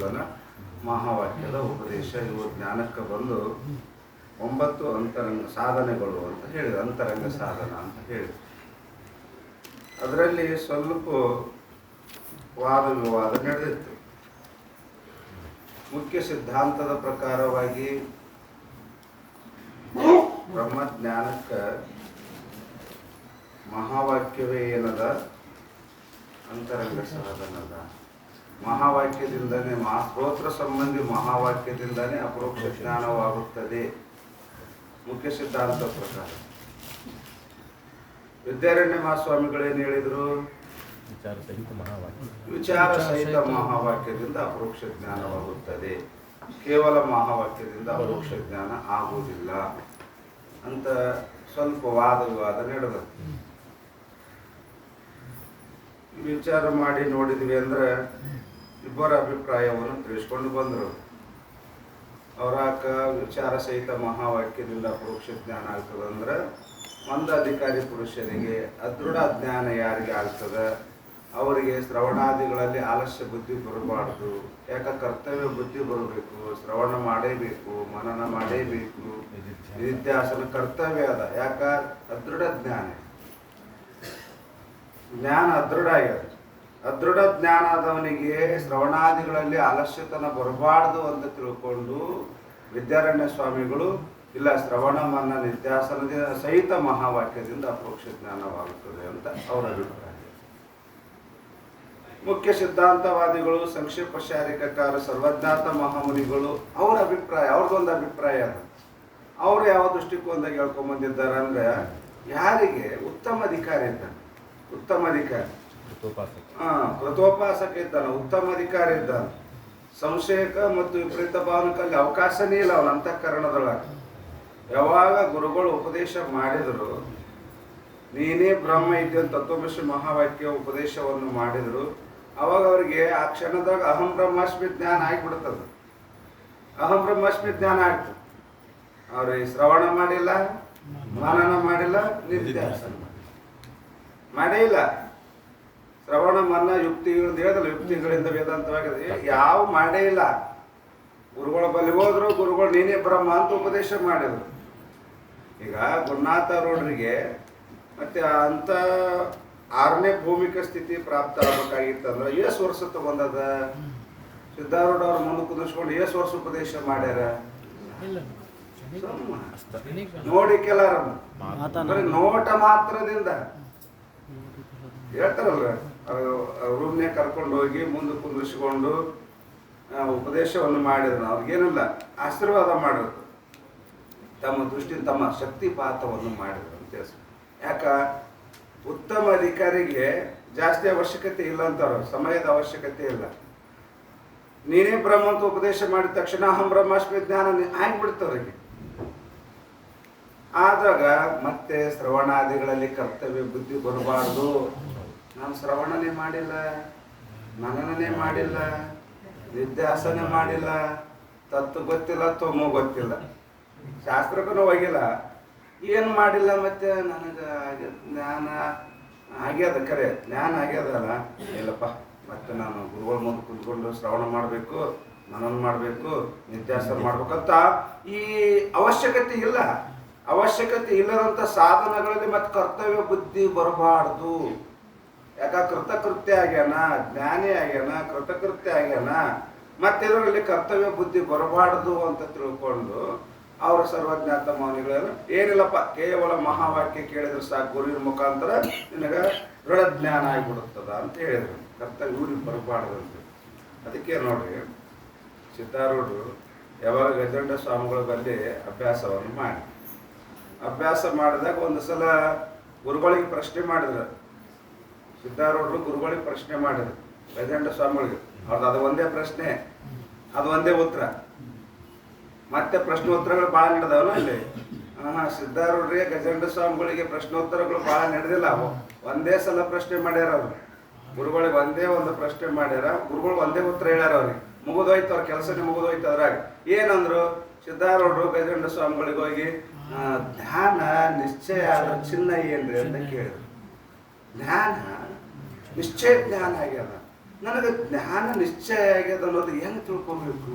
ಶೋಧನ ಮಹಾವಾಕ್ಯದ ಉಪದೇಶ. ಇವು ಜ್ಞಾನಕ್ಕೆ ಬಂದು 9 ಅಂತರಂಗ ಸಾಧನೆಗಳು ಅಂತ ಹೇಳಿದ, ಅಂತರಂಗ ಸಾಧನ ಅಂತ ಹೇಳಿದ. ಅದರಲ್ಲಿ ಸ್ವಲ್ಪ ವಾದ ವಿವಾದ ನಡೆದಿತ್ತು. ಮುಖ್ಯ ಸಿದ್ಧಾಂತದ ಪ್ರಕಾರವಾಗಿ ಬ್ರಹ್ಮಜ್ಞಾನಕ್ಕೆ ಮಹಾವಾಕ್ಯವೇ ಏನದ, ಅಂತರಂಗ ಸಾಧನದ. ಮಹಾವಾಕ್ಯದಿಂದನೇ ಸ್ತೋತ್ರ ಸಂಬಂಧಿ ಮಹಾವಾಕ್ಯದಿಂದನೇ ಅಪರೋಕ್ಷ ಜ್ಞಾನವಾಗುತ್ತದೆ ಮುಖ್ಯ ಸಿದ್ಧಾಂತ ಪ್ರಕಾರ. ವಿದ್ಯಾರಣ್ಯ ಮಹಾಸ್ವಾಮಿಗಳೇನು ಹೇಳಿದರು? ವಿಚಾರ ಸಹಿತ ಮಹಾವಾಕ್ಯದಿಂದ ಅಪರೋಕ್ಷ ಜ್ಞಾನವಾಗುತ್ತದೆ, ಕೇವಲ ಮಹಾವಾಕ್ಯದಿಂದ ಅಪರೋಕ್ಷ ಜ್ಞಾನ ಆಗುವುದಿಲ್ಲ ಅಂತ ಸ್ವಲ್ಪ ವಾದ ವಿವಾದ ನಡೆದ. ವಿಚಾರ ಮಾಡಿ ನೋಡಿದ್ವಿ ಅಂದ್ರೆ ಇಬ್ಬರ ಅಭಿಪ್ರಾಯವನ್ನು ತಿಳಿಸ್ಕೊಂಡು ಬಂದರು. ಅವರಾಕ ವಿಚಾರ ಸಹಿತ ಮಹಾವಾಕ್ಯದಿಂದ ಅಪರೋಕ್ಷ ಜ್ಞಾನ ಆಗ್ತದಂದ್ರೆ ಒಂದು ಅಧಿಕಾರಿ ಪುರುಷರಿಗೆ ಅದೃಢ ಜ್ಞಾನ ಯಾರಿಗೆ ಆಗ್ತದೆ ಅವರಿಗೆ ಶ್ರವಣಾದಿಗಳಲ್ಲಿ ಆಲಸ್ಯ ಬುದ್ಧಿ ಬರಬಾರ್ದು. ಯಾಕ ಕರ್ತವ್ಯ ಬುದ್ಧಿ ಬರಬೇಕು, ಶ್ರವಣ ಮಾಡೇಬೇಕು, ಮನನ ಮಾಡೇಬೇಕು, ನಿತ್ಯಾಸನ ಕರ್ತವ್ಯ ಅದ. ಯಾಕ ಅದೃಢ ಜ್ಞಾನ ಅದೃಢ ಆಗ್ಯದ. ಅದೃಢ ಜ್ಞಾನ ಆದವನಿಗೆ ಶ್ರವಣಾದಿಗಳಲ್ಲಿ ಆಲಸ್ಯತನ ಬರಬಾರ್ದು ಅಂತ ತಿಳ್ಕೊಂಡು ವಿದ್ಯಾರಣ್ಯ ಸ್ವಾಮಿಗಳು ಇಲ್ಲ, ಶ್ರವಣ ಮನ್ನ ನಿತ್ಯಾಸನದ ಸಹಿತ ಮಹಾವಾಕ್ಯದಿಂದ ಅಪರೋಕ್ಷ ಜ್ಞಾನವಾಗುತ್ತದೆ ಅಂತ ಅವರ ಅಭಿಪ್ರಾಯ. ಮುಖ್ಯ ಸಿದ್ಧಾಂತವಾದಿಗಳು, ಸಂಕ್ಷೇಪ ಶಾರಿಕಕಾರ, ಸರ್ವಜ್ಞಾತ ಮಹಾಮುನಿಗಳು ಅವರ ಅಭಿಪ್ರಾಯ, ಅವ್ರದ್ದೊಂದು ಅಭಿಪ್ರಾಯ ಅದ. ಅವರು ಯಾವ ದೃಷ್ಟಿಕೋನದಾಗ ಹೇಳ್ಕೊಂಬಂದಿದ್ದಾರೆ ಅಂದ್ರೆ, ಯಾರಿಗೆ ಉತ್ತಮ ಅಧಿಕಾರಿ ಇದ್ದಾನೆ, ಉತ್ತಮ ಅಧಿಕಾರಿ ಕೃತೋಪಾಸಕ ಇದ್ದಾನೆ, ಉತ್ತಮ ಅಧಿಕಾರಿ ಇದ್ದಾನೆ, ಸಂಶಯಕ ಮತ್ತು ವಿಪರೀತ ಭಾವನಕಲ್ಲಿ ಅವಕಾಶನೇ ಇಲ್ಲ ಅವನ ಅಂತಃಕರಣದೊಳಗೆ. ಯಾವಾಗ ಗುರುಗಳು ಉಪದೇಶ ಮಾಡಿದರು, ನೀನೇ ಬ್ರಹ್ಮ ಇದ್ದ ತತ್ವಮಸಿ ಮಹಾವಾಕ್ಯ ಉಪದೇಶವನ್ನು ಮಾಡಿದರು, ಅವಾಗ ಅವರಿಗೆ ಆ ಕ್ಷಣದಾಗ ಅಹಂ ಬ್ರಹ್ಮಾಸ್ಮಿ ಜ್ಞಾನ ಆಗಿಬಿಡ್ತದೆ. ಅಹಂ ಬ್ರಹ್ಮಾಸ್ಮಿ ಜ್ಞಾನ ಆಗ್ತದೆ. ಅವ್ರಿಗೆ ಶ್ರವಣ ಮಾಡಿಲ್ಲ, ಮನನ ಮಾಡಿಲ್ಲ, ನಿತ್ಯಾಸನ ಮಾಡೇ ಇಲ್ಲ. ಶ್ರವಣ ಮನ ಯುಕ್ತಿಗಳಿಂದ ಹೇಳಿದಲ್ಲ, ಯುಕ್ತಿಗಳಿಂದ ವೇದಾಂತವಾಗಿದೆ, ಯಾವ ಮಾಡೇ ಇಲ್ಲ. ಗುರುಗಳ ಬಳಿ ಹೋದ್ರು, ಗುರುಗಳು ನೀನೇ ಬ್ರಹ್ಮ ಅಂತ ಉಪದೇಶ ಮಾಡಿದ್ರು. ಈಗ ಗುರುನಾಥರವರಿಗೆ ಮತ್ತೆ ಅಂತ 6ನೇ ಭೌಮಿಕ ಸ್ಥಿತಿ ಪ್ರಾಪ್ತ ಆಗಬೇಕಾಗಿತ್ತಂದ್ರೆ ಎಷ್ಟು ವರ್ಷ ತಗೊಂಡದ? ಸಿದ್ಧಾರೂಢ ಅವ್ರ ಮುಂದೆ ಕುದಿಸ್ಕೊಂಡು ಎಷ್ಟು ವರ್ಷ ಉಪದೇಶ ಮಾಡ್ಯಾರ? ನೋಡಿ ಕೆಲರ ನೋಟ ಮಾತ್ರದಿಂದ ಹೇಳ್ತಾರಲ್ರ, ರೂಮ್ನೇ ಕರ್ಕೊಂಡು ಹೋಗಿ ಮುಂದೆ ಕುಂದಿಸ್ಕೊಂಡು ಉಪದೇಶವನ್ನು ಮಾಡಿದ್ರು. ಅವ್ರಿಗೇನಿಲ್ಲ, ಆಶೀರ್ವಾದ ಮಾಡಿದ್ರು, ತಮ್ಮ ದೃಷ್ಟಿಯಿಂದ ತಮ್ಮ ಶಕ್ತಿಪಾತವನ್ನು ಮಾಡಿದ್ರು ಅಂತ ಹೇಳಿ. ಯಾಕ ಉತ್ತಮ ಅಧಿಕಾರಿಗೆ ಜಾಸ್ತಿ ಅವಶ್ಯಕತೆ ಇಲ್ಲ ಅಂತಾರ, ಸಮಯದ ಅವಶ್ಯಕತೆ ಇಲ್ಲ. ನೀನೇ ಬ್ರಹ್ಮ ಅಂತ ಉಪದೇಶ ಮಾಡಿದ ತಕ್ಷಣ ಅಹಂ ಬ್ರಹ್ಮಾಸ್ಮಿ ಜ್ಞಾನ ಆಗ್ಬಿಡ್ತವ್ರಿಗೆ. ಆದಾಗ ಮತ್ತೆ ಶ್ರವಣಾದಿಗಳಲ್ಲಿ ಕರ್ತವ್ಯ ಬುದ್ಧಿ ಬರಬಾರ್ದು. ನಾನು ಶ್ರವಣನೇ ಮಾಡಿಲ್ಲ, ಮನನನೇ ಮಾಡಿಲ್ಲ, ನಿತ್ಯಾಸನೆ ಮಾಡಿಲ್ಲ, ತತ್ವ ಗೊತ್ತಿಲ್ಲ, ತೊಮ್ಮ ಗೊತ್ತಿಲ್ಲ, ಶಾಸ್ತ್ರಕ್ಕೂ ಹೋಗಿಲ್ಲ, ಏನು ಮಾಡಿಲ್ಲ, ಮತ್ತೆ ನನಗೆ ಜ್ಞಾನ ಆಗ್ಯದ, ಕರೆ ಜ್ಞಾನ ಆಗ್ಯದಲ್ಲ, ಇಲ್ಲಪ್ಪ ಮತ್ತೆ ನಾನು ಗುರುಗಳ ಮುಂದೆ ಕುತ್ಕೊಂಡು ಶ್ರವಣ ಮಾಡಬೇಕು, ಮನನ ಮಾಡಬೇಕು, ನಿತ್ಯಾಸನ ಮಾಡ್ಬೇಕಂತ ಈ ಅವಶ್ಯಕತೆ ಇಲ್ಲ. ಅವಶ್ಯಕತೆ ಇಲ್ಲದಂಥ ಸಾಧನಗಳಲ್ಲಿ ಮತ್ತೆ ಕರ್ತವ್ಯ ಬುದ್ಧಿ ಬರಬಾರ್ದು. ಯಾಕ ಕೃತಕೃತ್ಯ ಆಗ್ಯಾನ, ಜ್ಞಾನಿ ಆಗ್ಯಾನ, ಕೃತಕೃತ್ಯ ಆಗ್ಯಾನ, ಮತ್ತೆ ಇದರಲ್ಲಿ ಕರ್ತವ್ಯ ಬುದ್ಧಿ ಬರಬಾರ್ದು ಅಂತ ತಿಳ್ಕೊಂಡು ಅವರ ಸರ್ವಜ್ಞಾತ ಮೌನಿಗಳೇನು ಏನಿಲ್ಲಪ್ಪ, ಕೇವಲ ಮಹಾವಾಕ್ಯ ಕೇಳಿದ್ರೆ ಸಾಕು, ಗುರುವಿನ ಮುಖಾಂತರ ನಿನಗೆ ದೃಢ ಜ್ಞಾನ ಆಗಿಬಿಡುತ್ತದ ಅಂತ ಹೇಳಿದ್ರು. ಕರ್ತವ್ಯ ಊರಿಗೆ ಬರಬಾರ್ದು ಅಂತ. ಅದಕ್ಕೆ ನೋಡ್ರಿ, ಸಿದ್ಧಾರೂಢರು ಯಾವಾಗ ಗಜಂಡ ಸ್ವಾಮಿಗಳ ಬಳಿ ಅಭ್ಯಾಸವನ್ನು ಮಾಡಿ ಅಭ್ಯಾಸ ಮಾಡಿದಾಗ ಒಂದು ಸಲ ಗುರುಗಳಿಗೆ ಪ್ರಶ್ನೆ ಮಾಡಿದ್ರು. ಸಿದ್ಧಾರೂಢರು ಗುರುಗಳಿಗೆ ಪ್ರಶ್ನೆ ಮಾಡಿದ್ರು ಗಜಂಡ ಸ್ವಾಮಿಗಳಿಗೆ. ಅವ್ರದ್ದು ಅದು ಒಂದೇ ಪ್ರಶ್ನೆ, ಅದು ಒಂದೇ ಉತ್ತರ. ಮತ್ತೆ ಪ್ರಶ್ನೋತ್ತರಗಳು ಭಾಳ ನಡೆದವಲ್ಲ ಅಲ್ಲಿ. ಸಿದ್ಧಾರೂಢರಿಗೆ ಗಜಂಡ ಸ್ವಾಮಿಗಳಿಗೆ ಪ್ರಶ್ನೋತ್ತರಗಳು ಭಾಳ ನಡೆದಿಲ್ಲ. ಅವು ಒಂದೇ ಸಲ ಪ್ರಶ್ನೆ ಮಾಡ್ಯಾರ ಅವರು. ಗುರುಗಳಿಗೆ ಒಂದೇ ಒಂದು ಪ್ರಶ್ನೆ ಮಾಡ್ಯಾರ, ಗುರುಗಳು ಒಂದೇ ಉತ್ತರ ಹೇಳ್ಯಾರ ಅವ್ರಿಗೆ. ಮುಗಿದೋಯ್ತು, ಅವ್ರ ಕೆಲಸನೇ ಮುಗಿದೋಯ್ತು. ಅದ್ರಾಗ ಏನಂದ್ರು, ಸಿದ್ಧಾರೂಢರು ಗಜಂಡ ಸ್ವಾಮಿಗಳಿಗೆ ಹೋಗಿ ಧ್ಯಾನ ನಿಶ್ಚಯ ಆದ್ರೆ ಚಿನ್ನ ಏನ್ರಿ ಅಂತ ಕೇಳಿದ್ರು. ಜ್ಞಾನ ನಿಶ್ಚಯ ಜ್ಞಾನ ಆಗ್ಯದ, ನನಗೆ ಜ್ಞಾನ ನಿಶ್ಚಯ ಆಗ್ಯದ ಅನ್ನೋದು ಹೆಂಗೆ ತಿಳ್ಕೊಬೇಕು?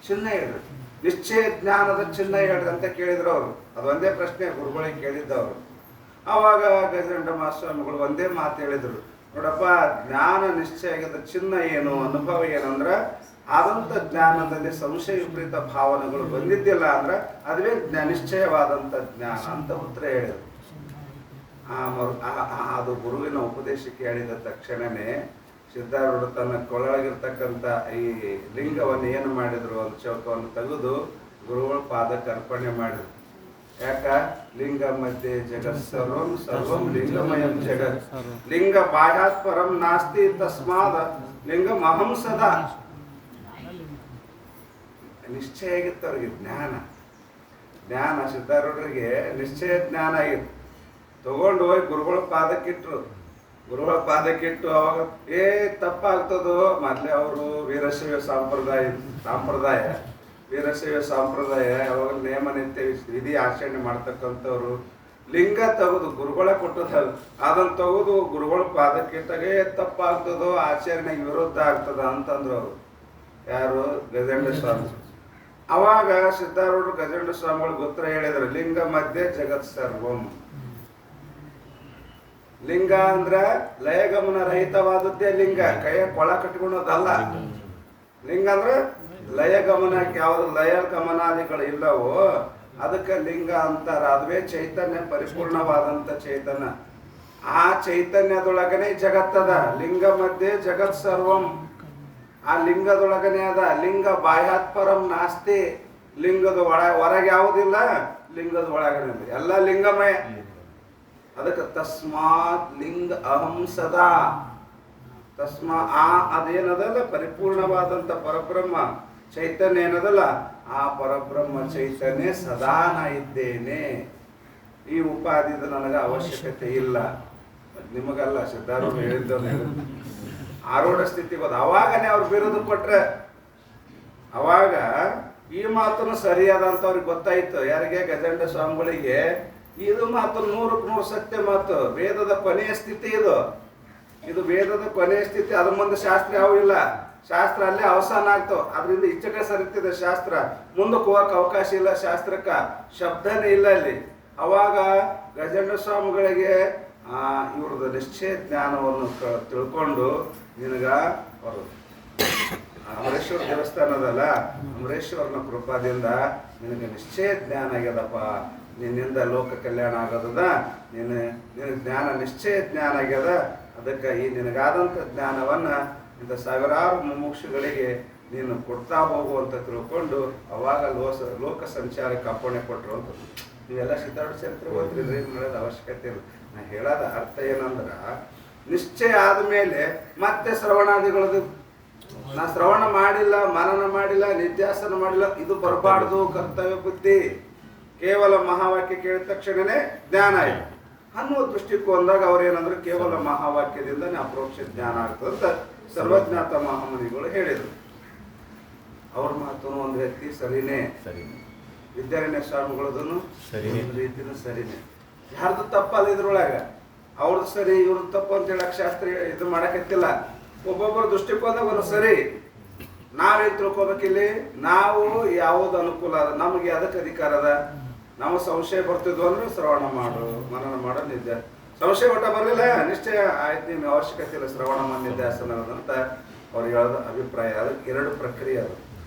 ಚಿನ್ನ ಹೇಳ್ರಿ, ನಿಶ್ಚಯ ಜ್ಞಾನದ ಚಿನ್ನ ಹೇಳ್ರಿ ಅಂತ ಕೇಳಿದ್ರು ಅವರು. ಅದು ಒಂದೇ ಪ್ರಶ್ನೆ ಗುರುಗಳಿಗೆ ಕೇಳಿದ್ದವರು. ಆವಾಗ ಗಜೇಂದ್ರ ಮಹಾಸ್ವಾಮಿಗಳು ಒಂದೇ ಮಾತು ಹೇಳಿದ್ರು, ನೋಡಪ್ಪ, ಜ್ಞಾನ ನಿಶ್ಚಯ ಆಗ್ಯದ ಚಿನ್ನ ಏನು, ಅನುಭವ ಏನಂದ್ರೆ ಆದಂಥ ಜ್ಞಾನದಲ್ಲಿ ಸಂಶಯ ವಿಪರೀತ ಭಾವನೆಗಳು ಬಂದಿದ್ದಿಲ್ಲ ಅಂದ್ರೆ ಅದುವೇ ನಿಶ್ಚಯವಾದಂಥ ಜ್ಞಾನ ಅಂತ ಉತ್ತರ ಹೇಳಿದರು. ಅದು ಗುರುವಿನ ಉಪದೇಶಕ್ಕೆ ಹೇಳಿದ ತಕ್ಷಣನೇ ಸಿದ್ಧಾರೂಢ ತನ್ನ ಕೊಳಗಿರ್ತಕ್ಕಂಥ ಈ ಲಿಂಗವನ್ನು ಏನು ಮಾಡಿದ್ರು, ಒಂದು ಚೌಕವನ್ನು ತೆಗೆದು ಗುರುಗಳ ಪಾದಕ್ಕೆ ಅರ್ಪಣೆ ಮಾಡಿದ್ರು. ಯಾಕ? ಲಿಂಗ ಮಧ್ಯೆ ಜಗತ್ ಸರ್ವಂ ಸರ್ವಂ ಲಿಂಗಮಯಂ ಜಗತ್, ಲಿಂಗ ಬಾಹ್ಯಾತ್ ಪರಂ ನಾಸ್ತಿ ತಸ್ಮಾದ ಲಿಂಗ ಮಹಂ ಸದಾ. ನಿಶ್ಚಯ ಆಗಿತ್ತು ಅವ್ರಿಗೆ ಜ್ಞಾನ ಸಿದ್ಧಾರೂಢರಿಗೆ ನಿಶ್ಚಯ ಜ್ಞಾನ ಆಗಿತ್ತು. ತಗೊಂಡು ಹೋಗಿ ಗುರುಗಳ ಪಾದಕ್ಕಿಟ್ಟು ಅವಾಗ ತಪ್ಪಾಗ್ತದೋ, ಮೊದಲೇ ಅವರು ವೀರಶೈವ ಸಂಪ್ರದಾಯ ಅವಾಗ ನೇಮ ನಿತ್ಯ ವಿಧಿ ಆಚರಣೆ ಮಾಡ್ತಕ್ಕಂಥವ್ರು. ಲಿಂಗ ತೆಗೆದು ಗುರುಗಳ ಕೊಟ್ಟದಲ್ಲ, ಅದನ್ನು ತೆಗೆದು ಗುರುಗಳ ಪಾದಕ್ಕಿಟ್ಟಾಗೆ ತಪ್ಪಾಗ್ತದೋ, ಆಚರಣೆಗೆ ವಿರುದ್ಧ ಆಗ್ತದ ಅಂತಂದ್ರು ಅವರು. ಯಾರು? ಗಜೇಂದ್ರ ಸ್ವಾಮಿ. ಅವಾಗ ಸಿದ್ಧಾರೂಢರು ಗಜೇಂದ್ರ ಸ್ವಾಮಿಗಳಿಗೆ ಉತ್ತರ ಹೇಳಿದ್ರು, ಲಿಂಗ ಮಧ್ಯೆ ಜಗತ್ ಸರ್ವಂ. ಲಿಂಗ ಅಂದ್ರ ಲಯಗಮನ ರಹಿತವಾದದ್ದೇ ಲಿಂಗ, ಕೈಯ ಕೊಳ ಕಟ್ಕೊಳೋದಲ್ಲ. ಲಿಂಗ ಅಂದ್ರೆ ಲಯಗಮನಕ್ಕೆ ಯಾವ್ದು ಲಯ ಗಮನಾದಿಗಳು ಇಲ್ಲವೋ ಅದಕ್ಕೆ ಲಿಂಗ ಅಂತಾರ. ಅದುವೇ ಚೈತನ್ಯ, ಪರಿಪೂರ್ಣವಾದಂತ ಚೈತನ್ಯ. ಆ ಚೈತನ್ಯದೊಳಗನೆ ಜಗತ್ತದ. ಲಿಂಗ ಮಧ್ಯೆ ಜಗತ್ ಸರ್ವಂ, ಆ ಲಿಂಗದೊಳಗನೆ ಅದ. ಲಿಂಗ ಬಾಹ್ಯಾತ್ ಪರಂ ನಾಸ್ತಿ, ಲಿಂಗದ ಹೊರಗೆ ಯಾವುದಿಲ್ಲ, ಲಿಂಗದ ಒಳಗನೆ ಎಲ್ಲ ಲಿಂಗಮಯ. ಅದಕ್ಕೆ ತಸ್ಮಾತ್ ಲಿಂಗ ಅಹಂ ಸದಾ. ಅದೇನದಲ್ಲ ಪರಿಪೂರ್ಣವಾದಂತ ಪರಬ್ರಹ್ಮ ಚೈತನ್ಯ ಏನದಲ್ಲ, ಆ ಪರಬ್ರಹ್ಮ ಚೈತನ್ಯ ಸದಾ ನಾ ಇದ್ದೇನೆ. ಈ ಉಪಾಧಿದ ನನಗೆ ಅವಶ್ಯಕತೆ ಇಲ್ಲ. ನಿಮಗಲ್ಲ, ಸಿದ್ಧಾರೂಢ ಹೇಳಿದ್ದವನೇ ಆರೂಢ ಸ್ಥಿತಿಗೆ ಹೋದ. ಅವಾಗನೇ ಅವ್ರು ಬಿರುದು ಕೊಟ್ರೆ, ಅವಾಗ ಈ ಮಾತನ್ನು ಸರಿಯಾದಂತ ಅವ್ರಿಗೆ ಗೊತ್ತಾಯ್ತು. ಯಾರಿಗೆ? ಗಜೇಂದ್ರ ಸ್ವಾಮಿಗಳಿಗೆ. ಇದು ಮಾತು 100% ಸತ್ಯ ಮಾತು. ವೇದದ ಕೊನೆಯ ಸ್ಥಿತಿ ಇದು ವೇದದ ಕೊನೆಯ ಸ್ಥಿತಿ. ಅದ್ರ ಮುಂದೆ ಶಾಸ್ತ್ರ ಯಾವ ಇಲ್ಲ. ಶಾಸ್ತ್ರ ಅಲ್ಲೇ ಅವಸಾನ ಆಗ್ತಾವ. ಅದರಿಂದ ಇಚ್ಚಕ್ಕೆ ಸರಿತಿದೆ ಶಾಸ್ತ್ರ. ಮುಂದಕ್ಕೆ ಹೋಗಕ್ಕೆ ಅವಕಾಶ ಇಲ್ಲ. ಶಾಸ್ತ್ರಕ್ಕ ಶಬ್ದನೇ ಇಲ್ಲ ಅಲ್ಲಿ. ಅವಾಗ ಗಜೇಂದ್ರ ಸ್ವಾಮಿಗಳಿಗೆ ಇವ್ರದ್ದು ನಿಶ್ಚಯ ಜ್ಞಾನವನ್ನು ತಿಳ್ಕೊಂಡು, ನಿನಗ ಅವರು ಅಮರೇಶ್ವರ ದೇವಸ್ಥಾನದಲ್ಲ, ಅಮರೇಶ್ವರನ ಕೃಪಾದಿಂದ ನಿನಗೆ ನಿಶ್ಚಯ ಜ್ಞಾನ ಆಗ್ಯದಪ್ಪ. ನಿನ್ನಿಂದ ಲೋಕ ಕಲ್ಯಾಣ ಆಗೋದದ. ನಿನಗೆ ಜ್ಞಾನ ನಿಶ್ಚಯ ಜ್ಞಾನ ಆಗ್ಯದ. ಅದಕ್ಕೆ ಈ ನಿನಗಾದಂಥ ಜ್ಞಾನವನ್ನು ಇಂಥ ಸಾವಿರಾರು ಮುಮುಕ್ಷುಗಳಿಗೆ ನೀನು ಕೊಡ್ತಾ ಹೋಗು ಅಂತ ತಿಳ್ಕೊಂಡು ಅವಾಗ ಲೋಕ ಸಂಚಾರಕ್ಕೆ ಅಪ್ಪಣೆ ಕೊಟ್ಟರು ಅಂತ. ನೀವೆಲ್ಲ ಸಿದ್ಧಾರೂಢ ಚರಿತ್ರೆ ಓದ್ತಿದ್ರಿ, ನೋಡೋದು ಅವಶ್ಯಕತೆ ಇಲ್ಲ. ನಾ ಹೇಳೋದ ಅರ್ಥ ಏನಂದ್ರೆ, ನಿಶ್ಚಯ ಆದಮೇಲೆ ಮತ್ತೆ ಶ್ರವಣಾದಿಗಳದು. ನಾ ಶ್ರವಣ ಮಾಡಿಲ್ಲ, ಮನನ ಮಾಡಿಲ್ಲ, ನಿತ್ಯಾಸನ ಮಾಡಿಲ್ಲ, ಇದು ಬರಬಾರ್ದು. ಕರ್ತವ್ಯ ಬುದ್ಧಿ ಕೇವಲ ಮಹಾವಾಕ್ಯ ಕೇಳಿದ ತಕ್ಷಣನೇ ಜ್ಞಾನ ಆಯ್ತು ಅನ್ನೋ ದೃಷ್ಟಿಕೋನದಾಗ ಅವ್ರೇನಂದ್ರೆ ಕೇವಲ ಮಹಾವಾಕ್ಯದಿಂದನೇ ಅಪರೋಕ್ಷ ಜ್ಞಾನ ಆಗ್ತದೆ ಅಂತ ಸರ್ವಜ್ಞಾತ ಮಹಾಮನಿಗಳು ಹೇಳಿದರು. ಅವ್ರ ಮಾತು ಒಂದು ವ್ಯಕ್ತಿ ಸರಿನೇ, ವಿದ್ಯಾರಣ್ಯ ಸ್ವಾಮಿಗಳದನ್ನು ಒಂದು ರೀತಿನೂ ಸರಿನೇ. ಯಾರ್ದು ತಪ್ಪಲ್ಲ ಇದ್ರೊಳಗೆ. ಅವ್ರದ್ದು ಸರಿ, ಇವ್ರದ್ದು ತಪ್ಪು ಅಂತ ಹೇಳಕ್ ಶಾಸ್ತ್ರ ಇದು ಮಾಡಕತ್ತಿಲ್ಲ. ಒಬ್ಬೊಬ್ಬರ ದೃಷ್ಟಿಕೋನದಾಗ ಒಂದು ಸರಿ. ನಾವೇನು ತಿಳ್ಕೊಬೇಕಿಲ್ಲಿ? ನಾವು ಯಾವುದು ಅನುಕೂಲ ಅದ, ನಮಗೆ ಅದಕ್ಕೆ ಅಧಿಕಾರ ಅದ. ನಮ್ಮ ಸಂಶಯ ಬರ್ತಿದ್ವು ಅಂದ್ರೆ ಶ್ರವಣ ಮಾಡು, ಮನನ ಮಾಡೋ ನಿದ್ದೆ. ಸಂಶಯ ಒಟ್ಟ ಬರಲಿಲ್ಲ, ನಿಶ್ಚಯ ಆಯ್ತು, ನಿಮ್ಗೆ ಅವಶ್ಯಕತೆ ಇಲ್ಲ ಶ್ರವಣ ನಿಧ್ಯಾಸನ ಅಂತ ಅವ್ರು ಹೇಳೋದು ಅಭಿಪ್ರಾಯ. ಅದಕ್ಕೆ 2 ಪ್ರಕ್ರಿಯೆ ಅದು.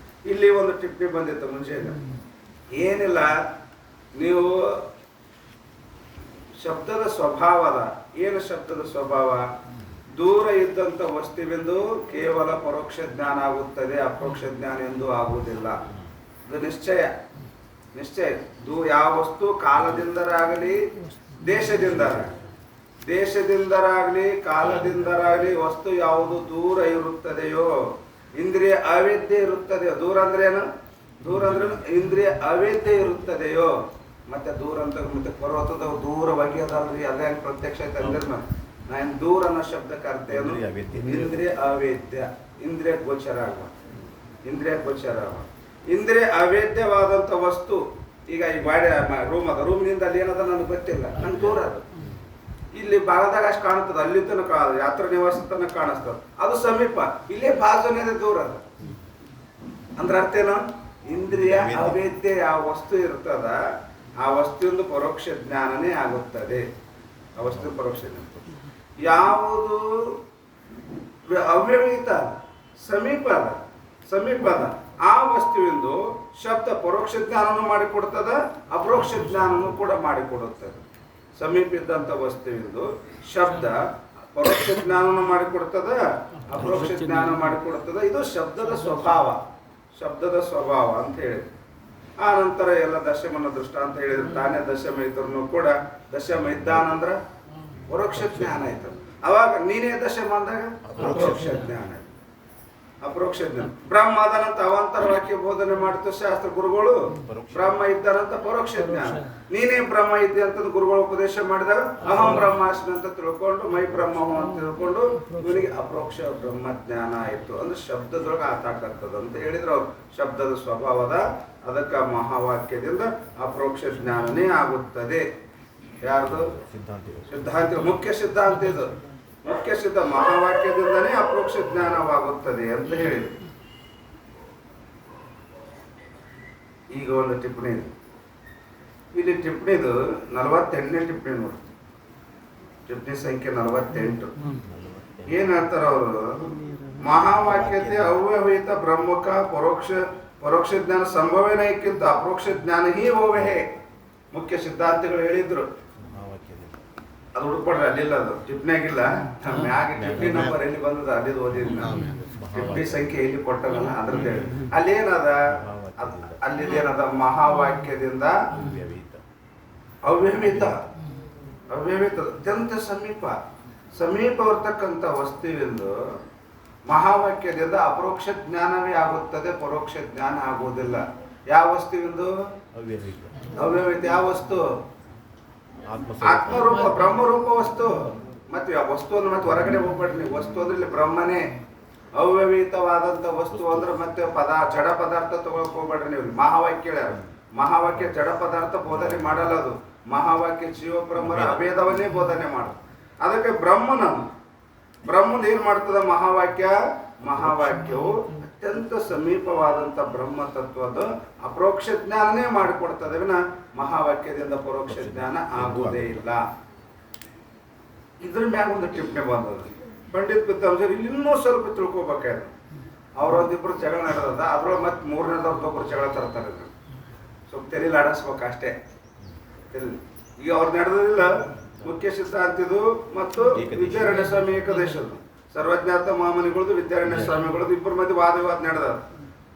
ಇಲ್ಲಿ ಒಂದು ಟಿಪ್ಪಣಿ ಬಂದಿತ್ತು ಮುಂಚೆನೆ. ಏನಿಲ್ಲ, ನೀವು ಶಬ್ದದ ಸ್ವಭಾವದ. ಏನು ಶಬ್ದದ ಸ್ವಭಾವ? ದೂರ ಇದ್ದಂಥ ವಸ್ತುವಿಂದು ಕೇವಲ ಪರೋಕ್ಷ ಜ್ಞಾನ ಆಗುತ್ತದೆ, ಅಪರೋಕ್ಷ ಜ್ಞಾನ ಎಂದು ಆಗುವುದಿಲ್ಲ. ಇದು ನಿಶ್ಚಯ. ಯಾವ ವಸ್ತು ಕಾಲದಿಂದರಾಗಲಿ ದೇಶದಿಂದರಾಗಲಿ ಕಾಲದಿಂದರಾಗಲಿ ವಸ್ತು ಯಾವುದು ದೂರ ಇರುತ್ತದೆಯೋ, ಇಂದ್ರಿಯ ಅವೇದ್ಯ ಇರುತ್ತದೆಯೋ. ದೂರ ಅಂದ್ರೇನು? ಇಂದ್ರಿಯ ಅವೇದ್ಯ ಇರುತ್ತದೆಯೋ. ಮತ್ತೆ ದೂರ ಅಂತ ಮತ್ತೆ ಪರ್ವತದ ದೂರವಾಗಿ ಅದಲ್ರಿ, ಅದೇ ಪ್ರತ್ಯಕ್ಷ ಐತೆ ಅಂದ್ರೆ ನಾನು ದೂರ ಅನ್ನೋ ಶಬ್ದಕ್ಕೆ ಅರ್ಥ ಏನು? ಇಂದ್ರಿಯ ಅವೇದ್ಯ, ಇಂದ್ರಿಯ ಗೋಚರ ಆಗುವ. ಇಂದ್ರಿಯ ಅವೇದ್ಯವಾದಂಥ ವಸ್ತು. ಈಗ ಈ ಬಾಡಿ ರೂಮ್ ಅದ, ರೂಮ್ನಿಂದ ಅಲ್ಲಿ ಏನದ ನನಗೆ ಗೊತ್ತಿಲ್ಲ, ನಂಗೆ ದೂರ ಅದು. ಇಲ್ಲಿ ಭಾಗದಾಗ ಅಷ್ಟು ಕಾಣುತ್ತದೆ, ಅಲ್ಲಿ ತನಕ ಯಾತ್ರಾ ನಿವಾಸ ತನಕ ಕಾಣಿಸ್ತದ, ಅದು ಸಮೀಪ. ಇಲ್ಲೇ ಬಾಜುನೇ ದೂರ ಅದ. ಅಂದ್ರೆ ಅರ್ಥ ಏನು? ಇಂದ್ರಿಯ ಅವೇದ್ಯ ಯಾವ ವಸ್ತು ಇರ್ತದ ಆ ವಸ್ತುವಿಂದ ಪರೋಕ್ಷ ಜ್ಞಾನನೇ ಆಗುತ್ತದೆ. ಆ ವಸ್ತು ಪರೋಕ್ಷ ಜ್ಞಾನ. ಯಾವುದು ಅವ್ಯವಹಿತ ಸಮೀಪ ಅದ, ಸಮೀಪ ಅದ ಆ ವಸ್ತುವಿಂದ ಶಬ್ದ ಪರೋಕ್ಷ ಜ್ಞಾನನು ಮಾಡಿಕೊಡ್ತದ, ಅಪರೋಕ್ಷ ಜ್ಞಾನನು ಕೂಡ ಮಾಡಿಕೊಡುತ್ತದೆ. ಸಮೀಪ ಇದ್ದಂಥ ವಸ್ತುವಿಂದ ಶಬ್ದ ಪರೋಕ್ಷ ಜ್ಞಾನನು ಮಾಡಿಕೊಡ್ತದ, ಅಪರೋಕ್ಷ ಜ್ಞಾನ ಮಾಡಿಕೊಡ್ತದ. ಇದು ಶಬ್ದದ ಸ್ವಭಾವ, ಶಬ್ದದ ಸ್ವಭಾವ ಅಂತ ಹೇಳಿದ್ರು. ಆ ನಂತರ ಎಲ್ಲ ದಶಮನ ದೃಷ್ಟ ಅಂತ ಹೇಳಿದ್ರು. ತಾನೇ ದಶಮ ಇದ್ರೂ ಕೂಡ ದಶಮ ಇದ್ದಾನಂದ್ರ ಪರೋಕ್ಷ ಜ್ಞಾನ ಆಯ್ತು. ಅವಾಗ ನೀನೇ ದಶಮ ಅಂದಾಗ ಅಪರೋಕ್ಷ ಜ್ಞಾನ, ಅಪರೋಕ್ಷ ಜ್ಞಾನ. ಬ್ರಹ್ಮ ಅದನಂತ ಅವಾಂತರ ವಾಕ್ಯ ಬೋಧನೆ ಮಾಡ್ತು ಶಾಸ್ತ್ರ ಗುರುಗಳು. ಬ್ರಹ್ಮ ಇದ್ದಾನಂತ ಪರೋಕ್ಷ ಜ್ಞಾನ. ನೀನೇ ಬ್ರಹ್ಮ ಇದ್ದೆ ಅಂತ ಗುರುಗಳು ಉಪದೇಶ ಮಾಡಿದಾಗ ಅಹಂ ಬ್ರಹ್ಮಾಸ್ಮಿ ಅಂತ ತಿಳ್ಕೊಂಡು ಮೈ ಬ್ರಹ್ಮ ಅಂತ ತಿಳ್ಕೊಂಡು ಇವನಿಗೆ ಅಪರೋಕ್ಷ ಬ್ರಹ್ಮ ಜ್ಞಾನ ಆಯ್ತು. ಅಂದ್ರೆ ಶಬ್ದದೊಳಗೆ ಆತಾಡ್ತದ ಅಂತ ಹೇಳಿದ್ರು ಅವ್ರು. ಶಬ್ದದ ಸ್ವಭಾವದ ಅದಕ್ಕೆ ಮಹಾವಾಕ್ಯದಿಂದ ಅಪರೋಕ್ಷ ಜ್ಞಾನನೇ ಆಗುತ್ತದೆ. ಯಾರ್ದು? ಸಿದ್ಧಾಂತ, ಮುಖ್ಯ ಸಿದ್ಧಾಂತ ಇದು. ಮುಖ್ಯ ಸಿದ್ಧ ಮಹಾವಾಕ್ಯದಿಂದನೇ ಅಪರೋಕ್ಷ ಜ್ಞಾನವಾಗುತ್ತದೆ ಅಂತ ಹೇಳಿದ್ರು. ಈಗ ಒಂದು ಟಿಪ್ಪಣಿ ಇದೆ ಇಲ್ಲಿ. ಟಿಪ್ಪಣಿದು 48ನೇ ಟಿಪ್ಪಣಿ ನೋಡಿ. ಟಿಪ್ಪಣಿ ಸಂಖ್ಯೆ 48. ಏನ್ ಹೇಳ್ತಾರ ಅವರು? ಮಹಾವಾಕ್ಯತೆ ಅವ್ಯವಹಿತ ಬ್ರಹ್ಮಕ ಪರೋಕ್ಷ ಜ್ಞಾನ ಸಂಭವನಕ್ಕಿಂತ ಅಪರೋಕ್ಷ ಜ್ಞಾನ ಹೀ ಓವಹೆ. ಮುಖ್ಯ ಸಿದ್ಧಾಂತಗಳು ಹೇಳಿದ್ರು. ಅದು ಹುಡುಕ್ಬಿಡ್ರಿ, ಅಲ್ಲಿಲ್ಲ, ಅದು ಟಿಪ್ಪಣಿಯಾಗಿಲ್ಲ. ಮ್ಯಾಗೆ ಟಿಪ್ಪಣಿ ನಂಬರ್ ಎಲ್ಲಿ ಬಂದದ ಅಲ್ಲಿ ಓದಿದ್ವಿ ನಾವು. ಟಿಪ್ಪಣಿ ಸಂಖ್ಯೆ ಎಲ್ಲಿ ಕೊಟ್ಟಲ್ಲ ಅದ್ರದ್ದು ಹೇಳಿ. ಅಲ್ಲೇನದ? ಅಲ್ಲಿದೇನದ? ಮಹಾವಾಕ್ಯದಿಂದ ಅವ್ಯವಹಿತ, ಅವ್ಯವಹಿತ ಅತ್ಯಂತ ಸಮೀಪ ಇರ್ತಕ್ಕಂಥ ವಸ್ತುವಿಂದು ಮಹಾವಾಕ್ಯದಿಂದ ಅಪರೋಕ್ಷ ಜ್ಞಾನವೇ ಆಗುತ್ತದೆ, ಪರೋಕ್ಷ ಜ್ಞಾನ ಆಗುವುದಿಲ್ಲ. ಯಾವ ವಸ್ತುವಿಂದು? ಅವ್ಯವಹಿತ. ಯಾವ ವಸ್ತು? ಆತ್ಮರೂಪ, ಬ್ರಹ್ಮರೂಪ ವಸ್ತು. ಮತ್ತೆ ಆ ವಸ್ತುವನ್ನು ಮತ್ತೆ ಹೊರಗಡೆ ಹೋಗ್ಬೇಡ್ರಿ. ವಸ್ತು ಅಂದ್ರೆ ಇಲ್ಲಿ ಬ್ರಹ್ಮನೇ. ಅವ್ಯವಹಿತವಾದಂಥ ವಸ್ತು ಅಂದ್ರೆ ಮತ್ತೆ ಜಡ ಪದಾರ್ಥ ತಗೊಳಕ್ ಹೋಗ್ಬೇಡ್ರಿ ನೀವು. ಮಹಾವಾಕ್ಯ ಹೇಳ್ಯಾರ. ಮಹಾವಾಕ್ಯ ಜಡ ಪದಾರ್ಥ ಬೋಧನೆ ಮಾಡಲ್ಲ. ಅದು ಮಹಾವಾಕ್ಯ ಜೀವ ಬ್ರಹ್ಮರ ಅಭೇದವನ್ನೇ ಬೋಧನೆ ಮಾಡ. ಅದಕ್ಕೆ ಬ್ರಹ್ಮನ ಏನ್ ಮಾಡ್ತದ? ಮಹಾವಾಕ್ಯವು ಅತ್ಯಂತ ಸಮೀಪವಾದಂಥ ಬ್ರಹ್ಮ ತತ್ವದ ಅಪರೋಕ್ಷ ಜ್ಞಾನನೇ ಮಾಡಿಕೊಡ್ತದೆ ವಿನ ಮಹಾವಾಕ್ಯದಿಂದ ಪರೋಕ್ಷ ಜ್ಞಾನ ಆಗುವುದೇ ಇಲ್ಲ. ಇದ್ರ ಮ್ಯಾಗ ಒಂದು ಟಿಪ್ಪಣಿ ಬಂದದ. ಪಂಡಿತ್ ಪಿತಾಂಬರು ಇಲ್ಲಿ ಇನ್ನೂ ಸ್ವಲ್ಪ ತಿಳ್ಕೊಬೇಕಾಯ್ತು. ಅವ್ರೊಂದಿಬ್ರು ಜಗಳ ನಡೆದ, ಅದ್ರೊಳಗೆ ಮತ್ತೆ ಮೂರನೇದವ್ರದ್ದೊಬ್ರು ಜಗಳ ತರ್ತಾರೆ. ಸ್ವಲ್ಪ ತೆರೀಲಿ ಆಡಿಸ್ಬೇಕು ಅಷ್ಟೇ. ಈಗ ಅವ್ರು ನಡೆದಿಲ್ಲ. ಮುಖ್ಯ ಸಿದ್ಧಾಂತಿದು ಮತ್ತು ವಿದ್ಯಾರಣ್ಯ ಸ್ವಾಮಿ ಏಕದೇಶದ್ದು ಸರ್ವಜ್ಞಾತ ಮಹಾಮನಿಗಳದ್ದು ವಿದ್ಯಾರಣ್ಯ ಸ್ವಾಮಿಗಳದ್ದು ಇಬ್ಬರ ಮಧ್ಯೆ ವಾದ ನಡೆದ.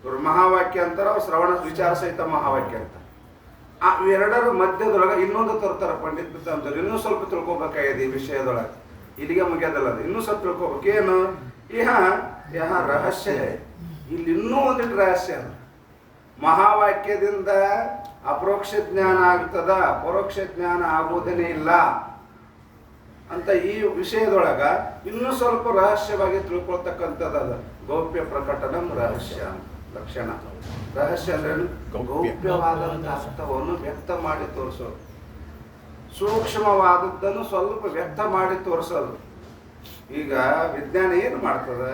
ಇವ್ರು ಮಹಾವಾಕ್ಯ ಅಂತಾರ, ಶ್ರವಣ ವಿಚಾರ ಸಹಿತ ಮಹಾವಾಕ್ಯ ಅಂತ. ಆ ಎರಡರ ಮಧ್ಯದೊಳಗೆ ಇನ್ನೊಂದು ತರ್ತಾರ ಪಂಡಿತ್ ಪಿತಾಂಬರು. ಇನ್ನೂ ಸ್ವಲ್ಪ ತಿಳ್ಕೊಬೇಕಾಗಿದೆ ಈ ವಿಷಯದೊಳಗೆ. ಇಲ್ಲಿಗೆ ಮುಗಿಯೋದಲ್ಲ, ಅದು ಇನ್ನೂ ಸ್ವಲ್ಪ ತಿಳ್ಕೊಬೇಕು. ಏನು? ಯಹ ರಹಸ್ಯ. ಇಲ್ಲಿ ಇನ್ನೂ ಒಂದಿಟ್ಟು ರಹಸ್ಯ. ಮಹಾವಾಕ್ಯದಿಂದ ಅಪರೋಕ್ಷ ಜ್ಞಾನ ಆಗ್ತದ, ಪರೋಕ್ಷ ಜ್ಞಾನ ಆಗುವುದೇನೇ ಇಲ್ಲ ಅಂತ ಈ ವಿಷಯದೊಳಗ ಇನ್ನೂ ಸ್ವಲ್ಪ ರಹಸ್ಯವಾಗಿ ತಿಳ್ಕೊಳ್ತಕ್ಕಂಥದ್ದು. ಗೌಪ್ಯ ಪ್ರಕಟನಂ ರಹಸ್ಯ ಲಕ್ಷಣ. ರಹಸ್ಯ ಅಂದ್ರೆ ಗೌಪ್ಯವಾದಂಥ ಅರ್ಥವನ್ನು ವ್ಯಕ್ತ ಮಾಡಿ ತೋರಿಸೋದು, ಸೂಕ್ಷ್ಮವಾದದ್ದನ್ನು ಸ್ವಲ್ಪ ವ್ಯಕ್ತ ಮಾಡಿ ತೋರಿಸೋದು. ಈಗ ವಿಜ್ಞಾನ ಏನು ಮಾಡ್ತದೆ?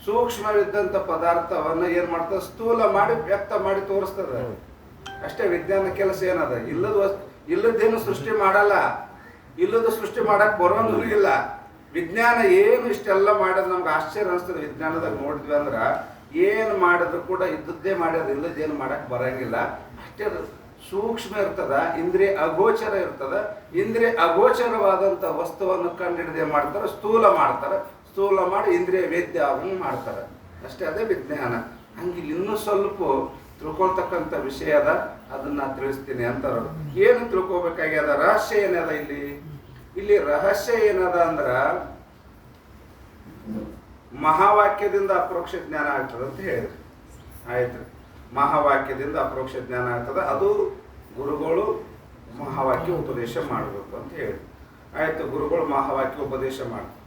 ಸೂಕ್ಷ್ಮವಿದ್ದಂಥ ಪದಾರ್ಥವನ್ನು ಏನು ಮಾಡ್ತದೆ? ಸ್ಥೂಲ ಮಾಡಿ ವ್ಯಕ್ತ ಮಾಡಿ ತೋರಿಸ್ತದೆ ಅಷ್ಟೇ. ವಿಜ್ಞಾನ ಕೆಲಸ ಏನದ? ಇಲ್ಲದೇನು ಸೃಷ್ಟಿ ಮಾಡಲ್ಲ. ಇಲ್ಲದ ಸೃಷ್ಟಿ ಮಾಡಕ್ ಬರೋಂಗೂ ಇಲ್ಲ. ವಿಜ್ಞಾನ ಏನು ಇಷ್ಟೆಲ್ಲ ಮಾಡೋದು ನಮ್ಗೆ ಆಶ್ಚರ್ಯ ಅನಿಸ್ತದೆ. ವಿಜ್ಞಾನದಾಗ ನೋಡಿದ್ವಿ ಅಂದ್ರೆ ಏನು ಮಾಡಿದ್ರು ಕೂಡ ಇದ್ದದ್ದೇ ಮಾಡ್ಯಾರ, ಇಲ್ಲದೇನು ಮಾಡಕ್ ಬರಂಗಿಲ್ಲ. ಅಷ್ಟೇ ಸೂಕ್ಷ್ಮ ಇರ್ತದ, ಇಂದ್ರಿಯ ಅಗೋಚರ ಇರ್ತದ. ಇಂದ್ರಿಯ ಅಗೋಚರವಾದಂಥ ವಸ್ತುವನ್ನು ಕಂಡುಹಿಡಿದೇ ಮಾಡ್ತಾರೆ, ಸ್ಥೂಲ ಮಾಡ್ತಾರೆ. ಸ್ಥೂಲ ಮಾಡಿ ಇಂದ್ರಿಯ ವೇದ್ಯ ಅದನ್ನು ಮಾಡ್ತಾರೆ ಅಷ್ಟೇ. ಅದೇ ವಿಜ್ಞಾನ. ಹಂಗೆ ಇನ್ನೂ ಸ್ವಲ್ಪ ತಿಳ್ಕೊಳ್ತಕ್ಕಂಥ ವಿಷಯ ಅದ, ಅದನ್ನ ತಿಳಿಸ್ತೀನಿ ಅಂತಾರ. ಏನು ತಿಳ್ಕೊಬೇಕಾಗ್ಯದ? ರಹಸ್ಯ ಏನದ ಇಲ್ಲಿ ರಹಸ್ಯ ಏನದ ಅಂದ್ರ ಮಹಾವಾಕ್ಯದಿಂದ ಅಪರೋಕ್ಷ ಜ್ಞಾನ ಆಗ್ತದೆ ಅಂತ ಹೇಳಿದ್ರಿ. ಆಯ್ತು, ಮಹಾವಾಕ್ಯದಿಂದ ಅಪರೋಕ್ಷ ಜ್ಞಾನ ಆಗ್ತದೆ. ಅದು ಗುರುಗಳು ಮಹಾವಾಕ್ಯ ಉಪದೇಶ ಮಾಡಬೇಕು ಅಂತ ಹೇಳಿ. ಆಯ್ತು, ಗುರುಗಳು ಮಹಾವಾಕ್ಯ ಉಪದೇಶ ಮಾಡ್ತಾರೆ.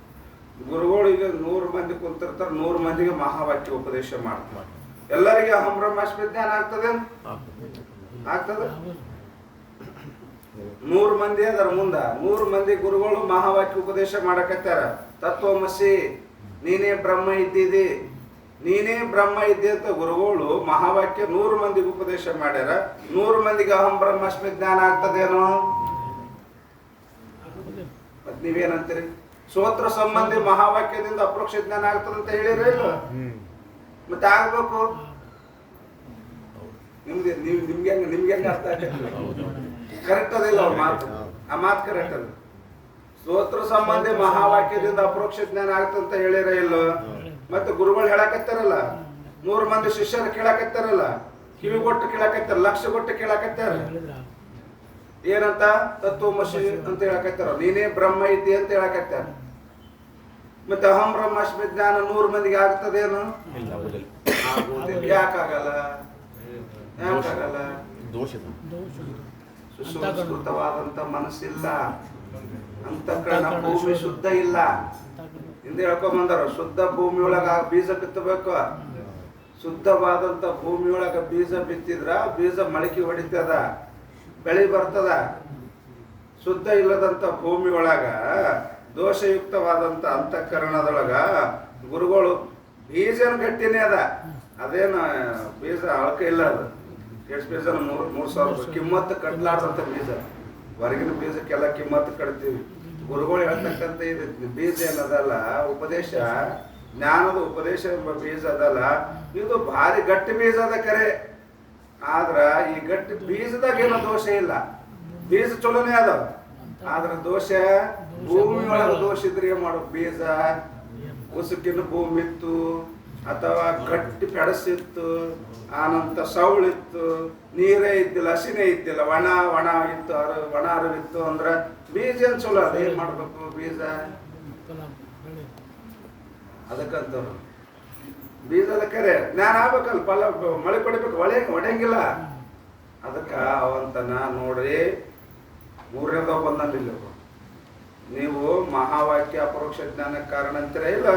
ಗುರುಗಳು ಈಗ 100 ಮಂದಿ ಕುಂತಿರ್ತಾರೆ, 100 ಮಂದಿಗೆ ಮಹಾವಾಕ್ಯ ಉಪದೇಶ ಮಾಡ್ತಾರೆ. ಎಲ್ಲರಿಗೆ ಅಹಂ ಬ್ರಹ್ಮಾಸ್ಮಿ ಜ್ಞಾನ ಆಗ್ತದೆ? 100 ಮಂದಿ ಅದರ ಮುಂದ 100 ಮಂದಿ ಗುರುಗಳು ಮಹಾವಾಕ್ಯ ಉಪದೇಶ ಮಾಡಕತ್ತಾರ. ತತ್ವಮಸಿ, ನೀನೇ ಬ್ರಹ್ಮ ಇದ್ದಿದಿ, ನೀನೇ ಬ್ರಹ್ಮ ಇದ್ದಿ ಅಂತ ಗುರುಗಳು ಮಹಾವಾಕ್ಯ 100 ಮಂದಿಗೆ ಉಪದೇಶ ಮಾಡ್ಯಾರ. 100 ಮಂದಿಗೆ ಅಹಂ ಬ್ರಹ್ಮಾಸ್ಮಿ ಜ್ಞಾನ ಆಗ್ತದೇನೋ? ಮತ್ ನೀವೇನಂತೀರಿ? ಶ್ರೋತ್ರ ಸಂಬಂಧಿ ಮಹಾವಾಕ್ಯದಿಂದ ಅಪರೋಕ್ಷ ಜ್ಞಾನ ಆಗ್ತದಂತ ಹೇಳಿರ ಇಲ್ಲ? ಮತ್ತೆ ಆಗ್ಬೇಕು. ನಿಮ್ಗೆ ಹೆಂಗ ಅರ್ಥ ಆಗ್ತದೆ? ಕರೆಕ್ಟ್ ಅದಿಲ್ಲ ಅವ್ರ ಮಾತು, ಆ ಮಾತು ಕರೆಕ್ಟ್ ಅದ. ಸ್ತೋತ್ರ ಸಂಬಂಧಿ ಮಹಾವಾಕ್ಯದಿಂದ ಅಪರೋಕ್ಷ ಜ್ಞಾನ ಆಗ್ತಂತ ಹೇಳಿರ ಇಲ್ಲ? ಮತ್ತೆ ಗುರುಗಳು ಹೇಳಕತ್ತಾರಲ್ಲ, 100 ಮಂದಿ ಶಿಷ್ಯರು ಕೇಳಕತ್ತಾರಲ್ಲ, ಕಿವಿ ಕೊಟ್ಟು ಕೇಳಕತ್ತಾರ, ಲಕ್ಷ ಕೊಟ್ಟು ಕೇಳಕತ್ತಾರ. ಏನಂತ? ತತ್ವಮಸಿ ಅಂತ ಹೇಳಕತ್ತಾರ, ನೀನೇ ಬ್ರಹ್ಮ ಇದ್ದಿ ಅಂತ ಹೇಳಕತ್ತಾರ. ಮತ್ತೆ ಅಹಂ ಬ್ರಹ್ಮಾಸ್ಮಿ ಜ್ಞಾನ 100 ಮಂದಿಗೆ ಆಗ್ತದೇನು? ಯಾಕಾಗಲ್ಲ? ಯಾಕಾಗಲ್ಲ? ಸುಸಂಸ್ಕೃತವಾದಂತ ಮನಸ್ಸಿಲ್ಲ, ಅಂತಃಕರಣ ಭೂಮಿ ಶುದ್ಧ ಇಲ್ಲ. ಹಿಂದೆ ಹೇಳ್ಕೊಂಬಂದಾರ, ಶುದ್ಧ ಭೂಮಿ ಒಳಗ ಬೀಜ ಬಿತ್ತಬೇಕು. ಶುದ್ಧವಾದಂತ ಭೂಮಿ ಒಳಗ ಬೀಜ ಬಿತ್ತಿದ್ರ ಬೀಜ ಮೊಳಕೆ ಹೊಡಿತದ, ಬೆಳೆ ಬರ್ತದ. ಶುದ್ಧ ಇಲ್ಲದಂತ ಭೂಮಿ ಒಳಗ ದೋಷಯುಕ್ತವಾದಂತ ಅಂತಃಕರಣದೊಳಗ ಗುರುಗಳು ಬೀಜನ ಗಟ್ಟಿನೇ ಅದ, ಅದೇನು ಬೀಜ ಅಳಕ ಇಲ್ಲ. ಅದು ಎಷ್ಟು ಬೀಜ? 3,000 ಕಿಮ್ಮತ್ತು ಕಟ್ಲಾರ್ದಂತ ಬೀಜ. ಹೊರಗಿನ ಬೀಜಕ್ಕೆಲ್ಲ ಕಿಮ್ಮತ್ತು ಕಟ್ತೀವಿ. ಗುರುಗಳು ಹೇಳ್ತಕ್ಕಂಥ ಇದು ಬೀಜ ಏನದಲ್ಲ, ಉಪದೇಶ, ಜ್ಞಾನದ ಉಪದೇಶ ಎಂಬ ಬೀಜ ಅದಲ್ಲ, ಇದು ಭಾರಿ ಗಟ್ಟಿ ಬೀಜ ಅದ ಕರೆ. ಆದ್ರ ಈ ಗಟ್ಟಿ ಬೀಜದಾಗ ಏನೋ ದೋಷ ಇಲ್ಲ, ಬೀಜ ಚಲೋನೇ ಅದ. ಆದ್ರ ದೋಷ ಭೂಮಿ ಒಳಗ ದೋಷ ಇದ್ರೆ ಏನ್ ಮಾಡೋ? ಬೀಜ ಉಸುಕಿನ ಭೂಮಿ ಇತ್ತು, ಅಥವಾ ಗಟ್ಟಿ ಪೆಡಸಿತ್ತು, ಆನಂತರ ಸೌಳಿತ್ತು, ನೀರೇ ಇದ್ದಿಲ್ಲ, ಹಸಿನೇ ಇದ್ದಿಲ್ಲ, ಒಣ ಇತ್ತು, ಒಣ ಅರಿವಿತ್ತು ಅಂದ್ರೆ ಬೀಜ ಏನ್ ಚಲೋ ಅದ? ಏನ್ ಮಾಡ್ಬೇಕು ಬೀಜ? ಅದಕ್ಕಂತ ಬೀಜದ ಕರೆ ಜ್ಞಾನ ಆಗ್ಬೇಕಲ್ಲ, ಫಲ ಮಳೆ ಕೊಡಿಬೇಕು, ಒಡೆಯಂಗಿಲ್ಲ. ಅದಕ್ಕ ಅವಂತನ ನೋಡ್ರಿ, 3ನೇದವ ಬಂದಿಲ್ಲ. ನೀವು ಮಹಾವಾಕ್ಯ ಅಪರೋಕ್ಷ ಜ್ಞಾನಕ್ಕೆ ಕಾರಣ ಅಂತೀರ ಇಲ್ಲ?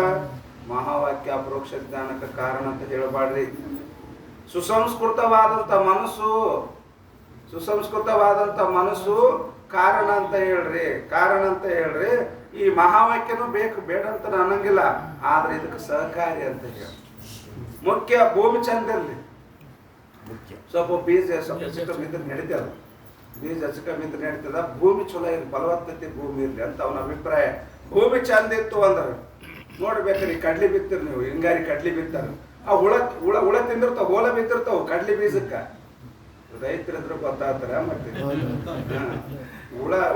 ಮಹಾವಾಕ್ಯ ಅಪರೋಕ್ಷ ಜ್ಞಾನಕ್ಕೆ ಕಾರಣ ಅಂತ ಹೇಳಬಾರ್ರಿ. ಸುಸಂಸ್ಕೃತವಾದಂತ ಮನಸ್ಸು ಕಾರಣ ಅಂತ ಹೇಳ್ರಿ, ಕಾರಣ ಅಂತ ಹೇಳ್ರಿ. ಈ ಮಹಾವಾಕ್ಯನೂ ಬೇಕು, ಬೇಡ ಅಂತ ಅನ್ನಂಗಿಲ್ಲ, ಆದ್ರೆ ಇದಕ್ಕೆ ಸಹಕಾರಿ ಅಂತ ಹೇಳಿ. ಮುಖ್ಯ ಭೂಮಿ ಚಂದ ಇರಲಿ, ಸ್ವಲ್ಪ ಬೀಜ ಸ್ವಲ್ಪ ಹೆಚ್ಚು ನಡೀತದ, ಬೀಜ ಹೆಚ್ಚು ನಡೀತದ, ಭೂಮಿ ಚಲೋ ಇರಲಿ, ಫಲವತ್ತತೆ ಭೂಮಿ ಇರಲಿ ಅಂತ ಅವನ ಅಭಿಪ್ರಾಯ. ಭೂಮಿ ಚಂದ ಇತ್ತು ಅಂದ್ರೆ ನೋಡ್ಬೇಕ್ರಿ, ಕಡ್ಲಿ ಬಿತ್ತಿರ್ ನೀವು, ಹಿಂಗಾರಿ ಕಡ್ಲಿ ಬಿತ್ತಾರ, ಆ ಹುಳ ತಿಂದಿರ್ತಾವ, ಹೋಲ ಬಿದ್ದಿರ್ತಾವ ಕಡ್ಲಿ ಬೀಜಕ್ಕ. ರೈತರಿದ್ರು ಗೊತ್ತಾಗ್ತಾರ. ಮತ್ತೆ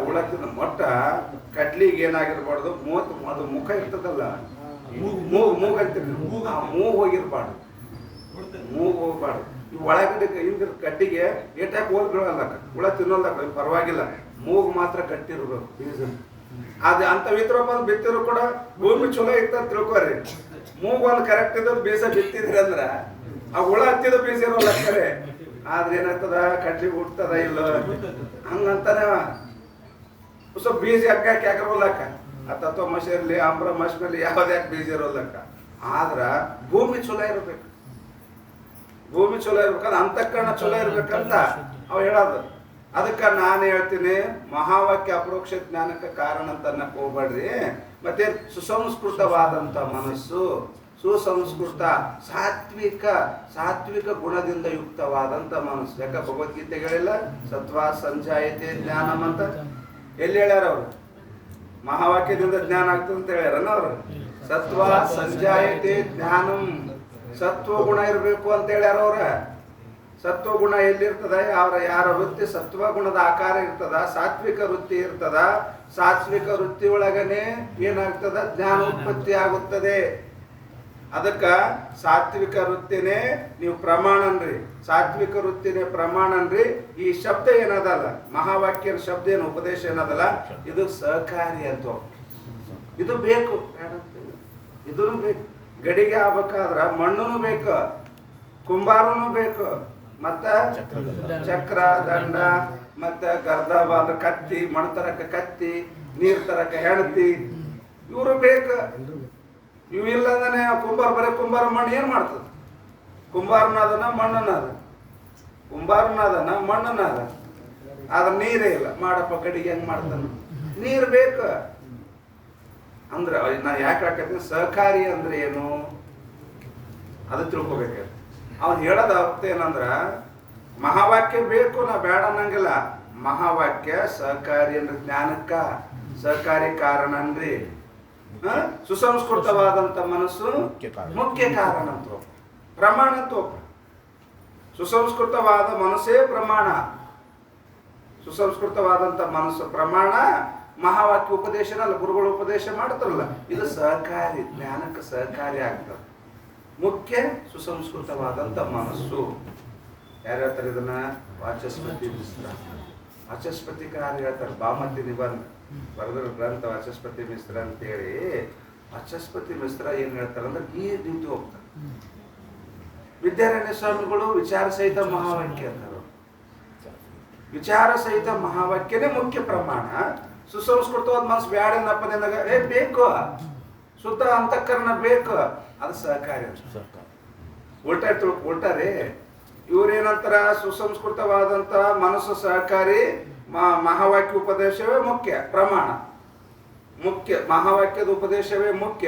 ಹುಳ ತಿಂದ ಮೊಟ್ಟ ಕಡ್ಲಿಗೆ ಏನಾಗಿರ್ಬಾರ್ದು, ಅದು ಮುಖ ಇರ್ತದಲ್ಲ, ಮೂಗ್ ಅಂತೀರಿ, ಆ ಮೂಗ್ ಹೋಗಿರ್ಬಾರ್ದು, ಮೂಗ್ ಹೋಗ್ಬಾರ್ದು. ಈ ಒಳಗಡೆ ಹಿಂದಿರ್ ಕಡ್ಡಿಗೆ ಏಟಾಕ್ ಹೋಗಿ ಬೀಳಲ್ಲಕ್ಕ, ಹುಳ ತಿನ್ನೋಲ್ಲಕ್ಕ, ಪರವಾಗಿಲ್ಲ, ಮೂಗು ಮಾತ್ರ ಗಟ್ಟಿರ್ಬೇಕು ಬೀಜ. ಅದ ಅಂತ ಬಿತ್ತಿದ್ರು ಕೂಡ ಭೂಮಿ ಚಲೋ ಇತ್ತ ತಿಳ್ಕೊರಿ. ಮೂಗು ಒಂದು ಕರೆಕ್ಟ್ ಇದ್ದ ಬೀಜ ಬಿತ್ತಿದ್ರಿ ಅಂದ್ರ ಆ ಹುಳ ಹತ್ತಿದ ಬೀಜ ಇರೋಲ್ಲ ಕರೆ. ಆದ್ರೆ ಏನಾಗ್ತದ, ಕಡ್ಲಿ ಹುಟ್ಟದ ಇಲ್ಲ ಹಂಗಂತಾನೆ ಸ್ವಲ್ಪ ಬೀಜ ಹಗ್ಗಾಕಿ ಯಾಕಿರೋಲ್ಲಕ್ಕ. ಆ ತತ್ವಮಸಿ ಇರ್ಲಿ, ಬ್ರಹ್ಮಾಸ್ಮಿ ಇರ್ಲಿ, ಯಾವ್ದ್ಯಾಕೆ ಬೀಜ ಇರೋಲ್ಲಕ್ಕ. ಆದ್ರ ಭೂಮಿ ಚಲೋ ಇರ್ಬೇಕು, ಭೂಮಿ ಚಲೋ ಇರ್ಬೇಕಂದ್ರೆ ಅಂತಃಕರಣ ಚಲೋ ಇರ್ಬೇಕಂತ ಅವ್ ಹೇಳೋದು. ಅದಕ್ಕೆ ನಾನು ಹೇಳ್ತೀನಿ, ಮಹಾವಾಕ್ಯ ಅಪರೋಕ್ಷ ಜ್ಞಾನಕ್ಕೆ ಕಾರಣ ಅಂತ ಅನ್ನಕ್ ಹೋಗ್ಬೇಡ್ರಿ. ಮತ್ತೆ ಸುಸಂಸ್ಕೃತವಾದಂತ ಮನಸ್ಸು, ಸುಸಂಸ್ಕೃತ ಸಾತ್ವಿಕ ಗುಣದಿಂದ ಯುಕ್ತವಾದಂತ ಮನಸ್ಸು. ಯಾಕ ಭಗವದ್ಗೀತೆ ಹೇಳಿಲ್ಲ, ಸತ್ವ ಸಂಜಾಯತೆ ಜ್ಞಾನಂ ಅಂತ ಎಲ್ಲಿ ಹೇಳ್ಯಾರ ಅವರು? ಮಹಾವಾಕ್ಯದಿಂದ ಜ್ಞಾನ ಆಗ್ತದೆ ಅಂತ ಹೇಳ್ಯಾರನ ಅವರು. ಸತ್ವ ಸಂಜಾಯತೆ ಜ್ಞಾನಂ, ಸತ್ವ ಗುಣ ಇರಬೇಕು ಅಂತ ಹೇಳ್ಯಾರ ಅವ್ರ. ಸತ್ವ ಗುಣ ಎಲ್ಲಿರ್ತದ? ಯಾರ ವೃತ್ತಿ ಸತ್ವ ಗುಣದ ಆಕಾರ ಇರ್ತದ, ಸಾತ್ವಿಕ ವೃತ್ತಿ ಇರ್ತದ, ಸಾತ್ವಿಕ ವೃತ್ತಿ ಒಳಗನೆ ಏನಾಗ್ತದ? ಜ್ಞಾನ ಉತ್ಪತ್ತಿ ಆಗುತ್ತದೆ. ಅದಕ್ಕ ಸಾತ್ವಿಕ ವೃತ್ತಿನೇ ನೀವು ಪ್ರಮಾಣನ್ರಿ, ಸಾತ್ವಿಕ ವೃತ್ತಿನೇ ಪ್ರಮಾಣನ್ರಿ. ಈ ಶಬ್ದ ಏನದಲ್ಲ, ಮಹಾವಾಕ್ಯದ ಶಬ್ದ ಏನು ಉಪದೇಶ ಏನದಲ್ಲ, ಇದು ಸಹಕಾರಿ ಅಂತ. ಇದು ಬೇಕು, ಇದೂ ಬೇಕು. ಗಡಿಗೆ ಆಗ್ಬೇಕಾದ್ರ ಮಣ್ಣೂ ಬೇಕು, ಕುಂಬಾರನು ಬೇಕು, ಮತ್ತ ಚಕ್ರ ದಂಡ, ಮತ್ತ ಗರ್ದವಾದ ಕತ್ತಿ, ಮಣ್ ತರಕ ಕತ್ತಿ, ನೀರ್ ತರಕ ಹೆಣತಿ, ಇವರು ಬೇಕು. ಇವು ಇಲ್ಲದನೆ ಕುಂಬಾರ ಬರೀ ಕುಂಬಾರ ಮಣ್ಣು ಏನ್ ಮಾಡ್ತದ? ಕುಂಬಾರನಾದನ ಮಣ್ಣನಾದ, ಕುಂಬಾರನಾದನ ಮಣ್ಣನಾದ. ಆದ್ರೆ ನೀರೇ ಇಲ್ಲ, ಮಾಡಪ್ಪ ಕಡೆಗೆ ಹೆಂಗ್ ಮಾಡ್ತಾನ? ನೀರು ಬೇಕು ಅಂದ್ರೆ ನಾ ಯಾಕೆ ಹಾಕತ್ತೀನಿ, ಸಹಕಾರಿ ಅಂದ್ರೆ ಏನು ಅದು ತಿಳ್ಕೊಬೇಕು. ಅವ್ನು ಹೇಳೋದ ಅರ್ಥ ಏನಂದ್ರ, ಮಹಾವಾಕ್ಯ ಬೇಕು, ನಾ ಬೇಡ ಅನ್ನಂಗಿಲ್ಲ. ಮಹಾವಾಕ್ಯ ಸಹಕಾರಿ ಅಂದ್ರೆ ಜ್ಞಾನಕ್ಕ ಸಹಕಾರಿ ಕಾರಣ ಅನ್ರಿ. ಸುಸಂಸ್ಕೃತವಾದಂತ ಮನಸ್ಸು ಮುಖ್ಯ ಕಾರಣ ಅಂತ ಪ್ರಮಾಣ ಅಂತ. ಸುಸಂಸ್ಕೃತವಾದ ಮನಸ್ಸೇ ಪ್ರಮಾಣ. ಸುಸಂಸ್ಕೃತವಾದಂತ ಮನಸ್ಸು ಪ್ರಮಾಣ. ಮಹಾವಾಕ್ಯ ಉಪದೇಶನ ಅಲ್ಲ, ಗುರುಗಳು ಉಪದೇಶ ಮಾಡ್ತಾರಲ್ಲ, ಇದು ಸಹಕಾರಿ, ಜ್ಞಾನಕ್ಕೆ ಸಹಕಾರಿ ಆಗ್ತದೆ. ಮುಖ್ಯ ಸುಸಂಸ್ಕೃತವಾದಂತ ಮನಸ್ಸು. ಯಾರು ಹೇಳ್ತಾರೆ ಇದನ್ನ? ವಾಚಸ್ಪತಿ ಮಿಶ್ರ. ವಾಚಸ್ಪತಿಕಾರ ಹೇಳ್ತಾರೆ, ಬಾಮತಿ ನಿಬಂಧ ಬರೆದ್ರ ಗ್ರಂಥ ವಾಚಸ್ಪತಿ ಮಿಶ್ರ ಅಂತೇಳಿ. ವಾಚಸ್ಪತಿ ಮಿಶ್ರ ಏನ್ ಹೇಳ್ತಾರೆ ಅಂದ್ರೆ ಈ ರೀತಿ ಹೋಗ್ತಾರೆ. ವಿದ್ಯಾರಣ್ಯ ಸ್ವಾಮಿಗಳು ವಿಚಾರ ಸಹಿತ ಮಹಾವಾಕ್ಯ ಅಂತಾರೆ. ವಿಚಾರ ಸಹಿತ ಮಹಾವಾಕ್ಯನೇ ಮುಖ್ಯ ಪ್ರಮಾಣ. ಸುಸಂಸ್ಕೃತವಾದ ಮನಸ್ಸು ಬ್ಯಾಡ ಅನ್ನಪ್ಪದಾಗ ಬೇಕು, ಶುದ್ಧ ಅಂತಃಕರಣ ಬೇಕು, ಅದು ಸಹಕಾರಿ. ಉಲ್ಟಾರಿ ಇವ್ರೇನಂತಾರ, ಸುಸಂಸ್ಕೃತವಾದಂತ ಮನಸ್ಸು ಸಹಕಾರಿ, ಮಹಾವಾಕ್ಯ ಉಪದೇಶವೇ ಮುಖ್ಯ ಪ್ರಮಾಣ. ಮುಖ್ಯ ಮಹಾವಾಕ್ಯದ ಉಪದೇಶವೇ ಮುಖ್ಯ,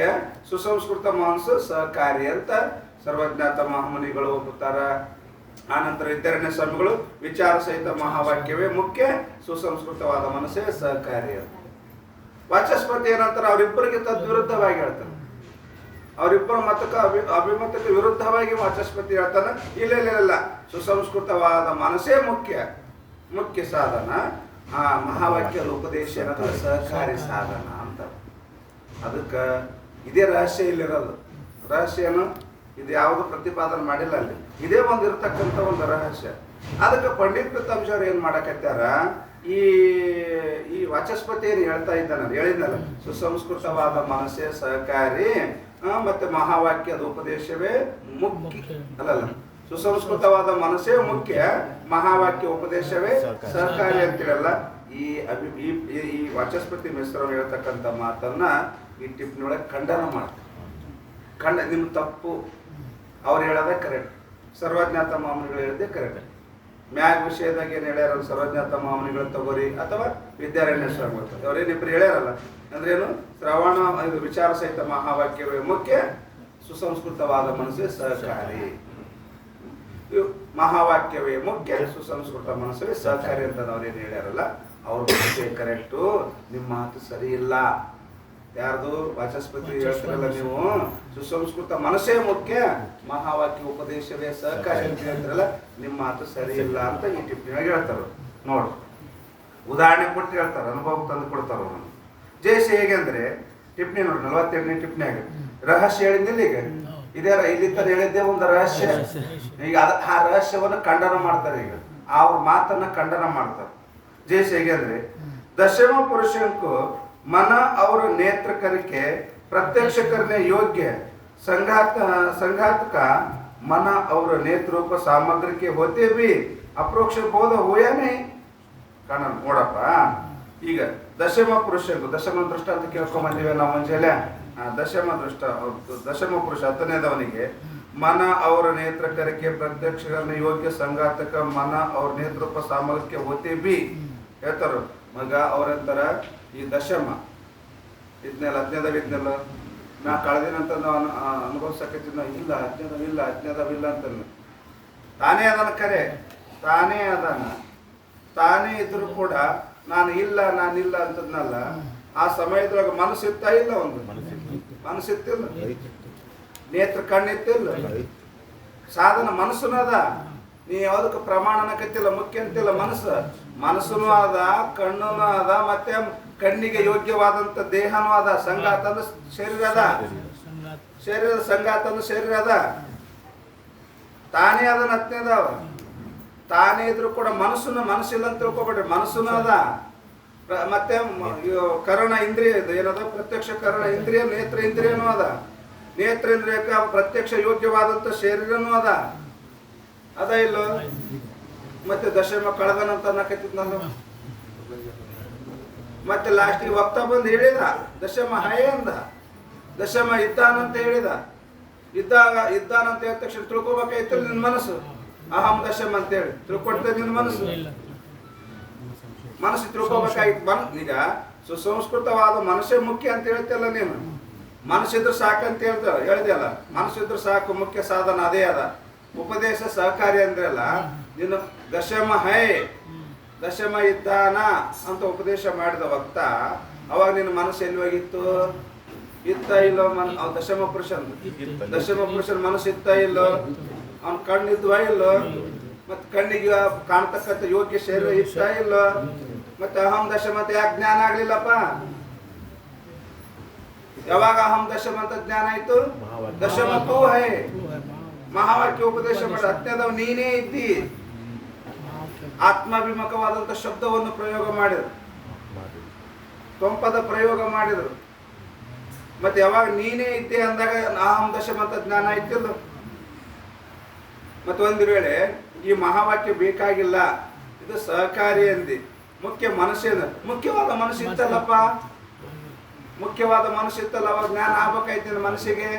ಸುಸಂಸ್ಕೃತ ಮನಸ್ಸು ಸಹಕಾರಿ ಅಂತ ಸರ್ವಜ್ಞಾತ ಮಹಾಮುನಿಗಳು ಒಪ್ಪುತ್ತಾರ. ಆನಂತರ ವಿದ್ಯಾರಣ್ಯ ಸ್ವಾಮಿಗಳು ವಿಚಾರ ಸಹಿತ ಮಹಾವಾಕ್ಯವೇ ಮುಖ್ಯ, ಸುಸಂಸ್ಕೃತವಾದ ಮನಸ್ಸೇ ಸಹಕಾರಿ ಅಂತ. ವಾಚಸ್ಪತಿ ಏನಂತಾರೆ, ಅವರಿಬ್ಬರಿಗೆ ತದ್ವಿರುದ್ಧವಾಗಿ ಹೇಳ್ತಾರೆ. ಅವರಿಬ್ಬರ ಅಭಿಮತಕ್ಕೆ ವಿರುದ್ಧವಾಗಿ ವಾಚಸ್ಪತಿ ಹೇಳ್ತಾನೆ, ಇಲ್ಲ, ಸುಸಂಸ್ಕೃತವಾದ ಮನಸ್ಸೇ ಮುಖ್ಯ ಸಾಧನ, ಆ ಮಹಾವಾಕ್ಯದ ಉಪದೇಶ ಅನ್ನೋದು ಸಹಕಾರಿ ಸಾಧನ ಅಂತ. ಅದಕ್ಕೆ ಇದೇ ರಹಸ್ಯ ಇಲ್ಲಿರೋದು. ರಹಸ್ಯನು ಇದು ಯಾವುದು ಪ್ರತಿಪಾದನೆ ಮಾಡಿಲ್ಲ ಅಲ್ಲಿ, ಇದೇ ಒಂದು ಇರತಕ್ಕಂಥ ಒಂದು ರಹಸ್ಯ. ಅದಕ್ಕೆ ಪಂಡಿತ್ ಪಿತಾಂಶವ್ರು ಏನ್ ಮಾಡಕತ್ತಾರ, ಈ ವಾಚಸ್ಪತಿ ಏನು ಹೇಳ್ತಾ ಇದ್ದಾನ ಹೇಳಿದ್ನಲ್ಲ, ಸುಸಂಸ್ಕೃತವಾದ ಮನಸ್ಸೇ ಸಹಕಾರಿ ಮತ್ತೆ ಮಹಾವಾಕ್ಯದ ಉಪದೇಶವೇ ಮುಖ್ಯ ಅಲ್ಲಲ್ಲ, ಸುಸಂಸ್ಕೃತವಾದ ಮನಸ್ಸೇ ಮುಖ್ಯ, ಮಹಾವಾಕ್ಯ ಉಪದೇಶವೇ ಸಹಕಾರಿ ಅಂತೀರಲ್ಲ. ಈ ವಾಚಸ್ಪತಿ ಮಿಶ್ರರು ಹೇಳ್ತಕ್ಕಂಥ ಮಾತನ್ನ ಈ ಟಿಪ್ಪಣಿಯೊಳಗೆ ಖಂಡನ ಮಾಡ್ತಾರೆ. ನಿಮ್ ತಪ್ಪು, ಅವ್ರು ಹೇಳೋದೇ ಕರೆಕ್ಟ್, ಸರ್ವಜ್ಞಾತ ಮಾಮನಿಗಳು ಹೇಳಿದೆ ಕರೆಕ್ಟ್. ಮ್ಯಾಗ ವಿಷಯದಾಗ ಏನು ಹೇಳ್ಯಾರ, ಸರ್ವಜ್ಞಾತ ಮಾಮನಿಗಳು ತಗೋರಿ ಅಥವಾ ವಿದ್ಯಾರಣ್ಯ ಸ್ವಾಮಿಗಳು ಅವ್ರೇನಿಬ್ರು ಹೇಳ್ಯಾರಲ್ಲ. ಅಂದ್ರೇನು, ಶ್ರವಣ ಇದು ವಿಚಾರ ಸಹಿತ ಮಹಾವಾಕ್ಯವೇ ಮುಖ್ಯ, ಸುಸಂಸ್ಕೃತವಾದ ಮನಸ್ಸೇ ಸಹಕಾರಿ. ಮಹಾವಾಕ್ಯವೇ ಮುಖ್ಯ, ಸುಸಂಸ್ಕೃತ ಮನಸ್ಸೇ ಸಹಕಾರಿ ಅಂತ ಅವ್ರೇನು ಹೇಳ್ಯಾರಲ್ಲ, ಅವ್ರ ಮಾತೇ ಕರೆಕ್ಟು, ನಿಮ್ಮ ಮಾತು ಸರಿ ಇಲ್ಲ. ಯಾರ್ದು? ವಾಚಸ್ಪತಿ ಹೇಳ್ತಾರಲ್ಲ ನೀವು, ಸುಸಂಸ್ಕೃತ ಮನಸ್ಸೇ ಮುಖ್ಯ, ಮಹಾವಾಕ್ಯ ಉಪದೇಶವೇ ಸಹಕಾರಿ ಅಂತ ಹೇಳ್ತಾರಲ್ಲ, ನಿಮ್ಮ ಮಾತು ಸರಿ ಇಲ್ಲ ಅಂತ ಈ ಟಿಪ್ಪಣಿಯಾಗ ಹೇಳ್ತಾರ. ನೋಡು, ಉದಾಹರಣೆ ಕೊಟ್ಟು ಹೇಳ್ತಾರ, ಅನುಭವ ತಂದು ಕೊಡ್ತಾರ. ಜೇಸ ಹೇಗೆ ಅಂದ್ರೆ ಟಿಪ್ಪಣಿ ನೋಡಿ, 48ನೇ ಟಿಪ್ಪಣಿಯಾಗ ರಹಸ್ಯ ಹೇಳಿದ್ದಿಲ್ಲ. ಈಗ ಇದೇ ಇಲ್ಲಿ ತರ ಹೇಳಿದ್ದೆ ಒಂದು ರಹಸ್ಯ. ಈಗ ಆ ರಹಸ್ಯವನ್ನು ಖಂಡನ ಮಾಡ್ತಾರೆ. ಈಗ ಅವ್ರ ಮಾತನ್ನ ಖಂಡನ ಮಾಡ್ತಾರೆ. ಜೇಸ ಹೇಗೆ ಅಂದ್ರೆ, ದಶಮ ಪುರುಷಂಕು मन और नेत्र करके प्रत्यक्ष करने योग्य संघात का मन और नेत्र रूप सामग्री के होते भी अप्रोक्ष बोध हुआ नहीं ಕಾರಣ ನೋಡಪ್ಪ. ಈಗ ದಶಮ ಪುರುಷಂಕು, ದಶಮ ದೃಷ್ಟ ಅಂತ ಕೇಳ್ಕೊಂಬಂದಿವೆ ನಾವು ಮುಂಚೆಲೆ. ದಶಮ ಪುರುಷ 10ನೇದವನಿಗೆ मन और नेत्र करके प्रत्यक्ष करने योग्य संघातಕ मन और नेत्र रूप सामग्री होते भी ಹೇಳ್ತಾರ. ಮಗ ಅವ್ರಂತಾರ, ಈ ದಶಮ ಇದ್ನೆಲ್ಲ 15 ನಾ ಕಳೆದಿನಂತ ನಾವು ಅನುಭವಿಸಕತ್ತಿದ್ದ, ಇಲ್ಲ 15 ಇಲ್ಲ ಅಂತ ತಾನೇ ಅದನ್ನ ಕರೆ, ತಾನೇ ಅದನ್ನ ತಾನೇ ಇದ್ರು ಕೂಡ ನಾನಿಲ್ಲ ಅಂತದ್ನಲ್ಲ. ಆ ಸಮಯದೊಳಗೆ ಮನಸ್ಸಿತ್ತಾ ಇಲ್ಲ, ಒಂದು ಮನಸ್ಸಿತ್ತಿಲ್ಲ, ನೇತ್ರ ಕಣ್ಣಿತ್ತಿಲ್ಲ, ಸಾಧನ ಮನಸ್ಸುನ ಅದ. ನೀ ಯಾವುದಕ್ಕೆ ಪ್ರಮಾಣನ ಕತ್ತಿಲ್ಲ, ಮುಖ್ಯ ಅಂತಿಲ್ಲ. ಮನಸ್ಸುನೂ ಅದ, ಕಣ್ಣುನೂ ಅದ, ಮತ್ತೆ ಕಣ್ಣಿಗೆ ಯೋಗ್ಯವಾದಂತ ದೇಹನೂ ಅದ. ಸಂಗಾತ ಅಂದ್ರೆ ಶರೀರ ಅದ, ಶರೀರದ ಸಂಗಾತ ಅಂದ್ರೆ ಶರೀರ ಅದ. ತಾನೇ ಅದನ್ನ ಹತ್ತನೇದವ, ತಾನೇ ಇದ್ರು ಕೂಡ ಮನಸ್ಸಿಲ್ಲ ಅಂತ ತಿಳ್ಕೊಬೇಡ್ರಿ. ಮನಸ್ಸುನೂ ಅದ, ಮತ್ತೆ ಕರ್ಣ ಇಂದ್ರಿಯ ಏನದ, ಪ್ರತ್ಯಕ್ಷ ಕರ್ಣ ಇಂದ್ರಿಯ, ನೇತ್ರ ಇಂದ್ರಿಯನೂ ಅದ. ನೇತ್ರೇಂದ್ರಿಯಕ್ಕೆ ಪ್ರತ್ಯಕ್ಷ ಯೋಗ್ಯವಾದಂತ ಶರೀರನೂ ಅದ ಇಲ್ಲೋ. ಮತ್ತೆ ದಶಮ ಕಳೆದನಂತ ಅನ್ನಕತ್ತಿದ್ ನಾನು. ಮತ್ತೆ ಲಾಸ್ಟಿಗೆ ವಕ್ತ ಬಂದು ಹೇಳಿದ, ದಶಮ ಹಯ ಅಂದ, ದಶಮ ಇದ್ದಾನಂತ ಹೇಳಿದ. ಇದ್ದಾನಂತ ಹೇಳಿದ ತಕ್ಷಣ ತಿಳ್ಕೊಬೇಕಾಯ್ತು ನಿನ್ನ ಮನಸ್ಸು, ಅಹಂ ದಶಮ ಅಂತೇಳಿ ತಿಳ್ಕೊಡ್ತೇನೆ ನಿನ್ನ ಮನಸ್ಸು. ಮನಸ್ಸು ತಿಳ್ಕೊಬೇಕಾಗಿತ್ತು. ಈಗ ಸುಸಂಸ್ಕೃತವಾದ ಮನಸ್ಸೇ ಮುಖ್ಯ ಅಂತ ಹೇಳ್ತಿಲ್ಲ ನೀನು. ಮನಸ್ಸಿದ್ರು ಸಾಕು ಅಂತ ಹೇಳಿದೆಯಲ್ಲ. ಮನಸ್ಸಿದ್ರು ಸಾಕು, ಮುಖ್ಯ ಸಾಧನ ಅದೇ ಅದ. ಉಪದೇಶ ಸಹಕಾರಿ ಅಂದ್ರಲ್ಲ, ನೀನು ದಶಮ ಹೈ ದಶಮ ಇದ್ದಾನ ಅಂತ ಉಪದೇಶ ಮಾಡಿದ ವಕ್ತ, ಅವಾಗ ನಿನ್ನ ಮನಸ್ಸು ಎಲ್ಲಿ ಹೋಗಿತ್ತು? ಇತ್ತ ಇಲ್ಲೋ? ದಶಮ ಪುರುಷನ ಮನಸ್ಸು ಇತ್ತ ಇಲ್ಲೋ? ಅವನ ಕಣ್ಣಿದ್ವ ಇಲ್ಲೋ? ಮತ್ತೆ ಕಣ್ಣಿಗೆ ಕಾಣ್ತಕ್ಕಂಥ ಯೋಗ್ಯ ಶರೀರ ಇಷ್ಟ ಇಲ್ಲೋ? ಮತ್ತೆ ಅಹಂ ದಶಮಂತ ಯಾಕೆ ಜ್ಞಾನ ಆಗ್ಲಿಲ್ಲಪ್ಪ? ಯಾವಾಗ ಅಹಂ ದಶಮಂತ ಜ್ಞಾನ ಆಯ್ತು? ದಶಮ ತೂ ಹೈ, ಮಹಾವಾಕ್ಯ ಉಪದೇಶ ಮಾಡ ಹತ್ತನೇದವ್ ನೀನೇ ಇದ್ದಿ. ಆತ್ಮಾಭಿಮುಖವಾದಂತ ಶಬ್ದವನ್ನು ಪ್ರಯೋಗ ಮಾಡಿದ್ರು, ತೊಂಪದ ಪ್ರಯೋಗ ಮಾಡಿದ್ರು. ಮತ್ತೆ ಯಾವಾಗ ನೀನೇ ಇದ್ದೆ ಅಂದಾಗ ಅಹಂ ದಶಮಂತ ಜ್ಞಾನ ಆಯ್ತಿಲ್ಲ. ಮತ್ತೆ ಒಂದು ವೇಳೆ ಈ ಮಹಾವಾಕ್ಯ ಬೇಕಾಗಿಲ್ಲ, ಇದು ಸಹಕಾರಿ ಅಂದಿ, ಮುಖ್ಯ ಮನಸ್ಸಿನ ಮುಖ್ಯವಾದ ಮನಸ್ಸು ಇತ್ತಲ್ಲಪ್ಪ, ಮುಖ್ಯವಾದ ಮನಸ್ಸು ಇತ್ತಲ್ಲ, ಅವಾಗ ಜ್ಞಾನ ಆಗ್ಬೇಕಾಯ್ತು ಮನಸ್ಸಿಗೆ.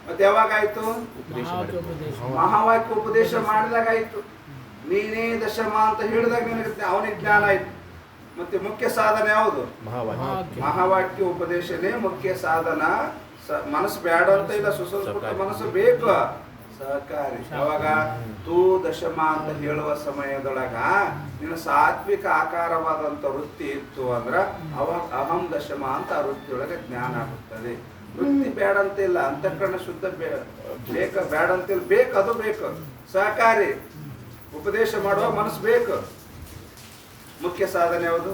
ಮತ್ತೆ ಯಾವಾಗ ಆಯ್ತು? ಮಹಾವಾಕ್ಯ ಉಪದೇಶ ಮಾಡಿದಾಗ ಆಯ್ತು. ನೀನೇ ದಶಮ ಅಂತ ಹೇಳಿದಾಗ ನಿನಗೆ ಅವನಿಗೆ ಜ್ಞಾನ ಆಯ್ತು. ಮತ್ತೆ ಮುಖ್ಯ ಸಾಧನ ಯಾವುದು? ಮಹಾವಾಕ್ಯ ಉಪದೇಶನೇ ಮುಖ್ಯ ಸಾಧನ. ಮನಸ್ಸು ಬೇಡ ಅಂತ ಇಲ್ಲ, ಸುಸಂಸ್ಕೃತ ಮನಸ್ಸು ಬೇಕು, ಸಹಕಾರಿ. ಯಾವಾಗ ತೂ ದಶಮ ಅಂತ ಹೇಳುವ ಸಮಯದೊಳಗ ನಿನ್ನ ಸಾತ್ವಿಕ ಆಕಾರವಾದಂತ ವೃತ್ತಿ ಇತ್ತು ಅಂದ್ರ ಅವಾಗ ಅಹಂ ದಶಮ ಅಂತ ಆ ವೃತ್ತಿಯೊಳಗೆ ಜ್ಞಾನ ಆಗುತ್ತದೆ. ವೃತ್ತಿ ಬೇಡ ಅಂತ ಇಲ್ಲ, ಅಂತಃಕರಣ ಶುದ್ಧ ಬೇಕ, ಬೇಡ ಅಂತಿಲ್ಲ, ಬೇಕು, ಅದು ಬೇಕು, ಸಹಕಾರಿ. ಉಪದೇಶ ಮಾಡುವ ಮನಸ್ಸು ಬೇಕು. ಮುಖ್ಯ ಸಾಧನೆ ಯಾವುದು?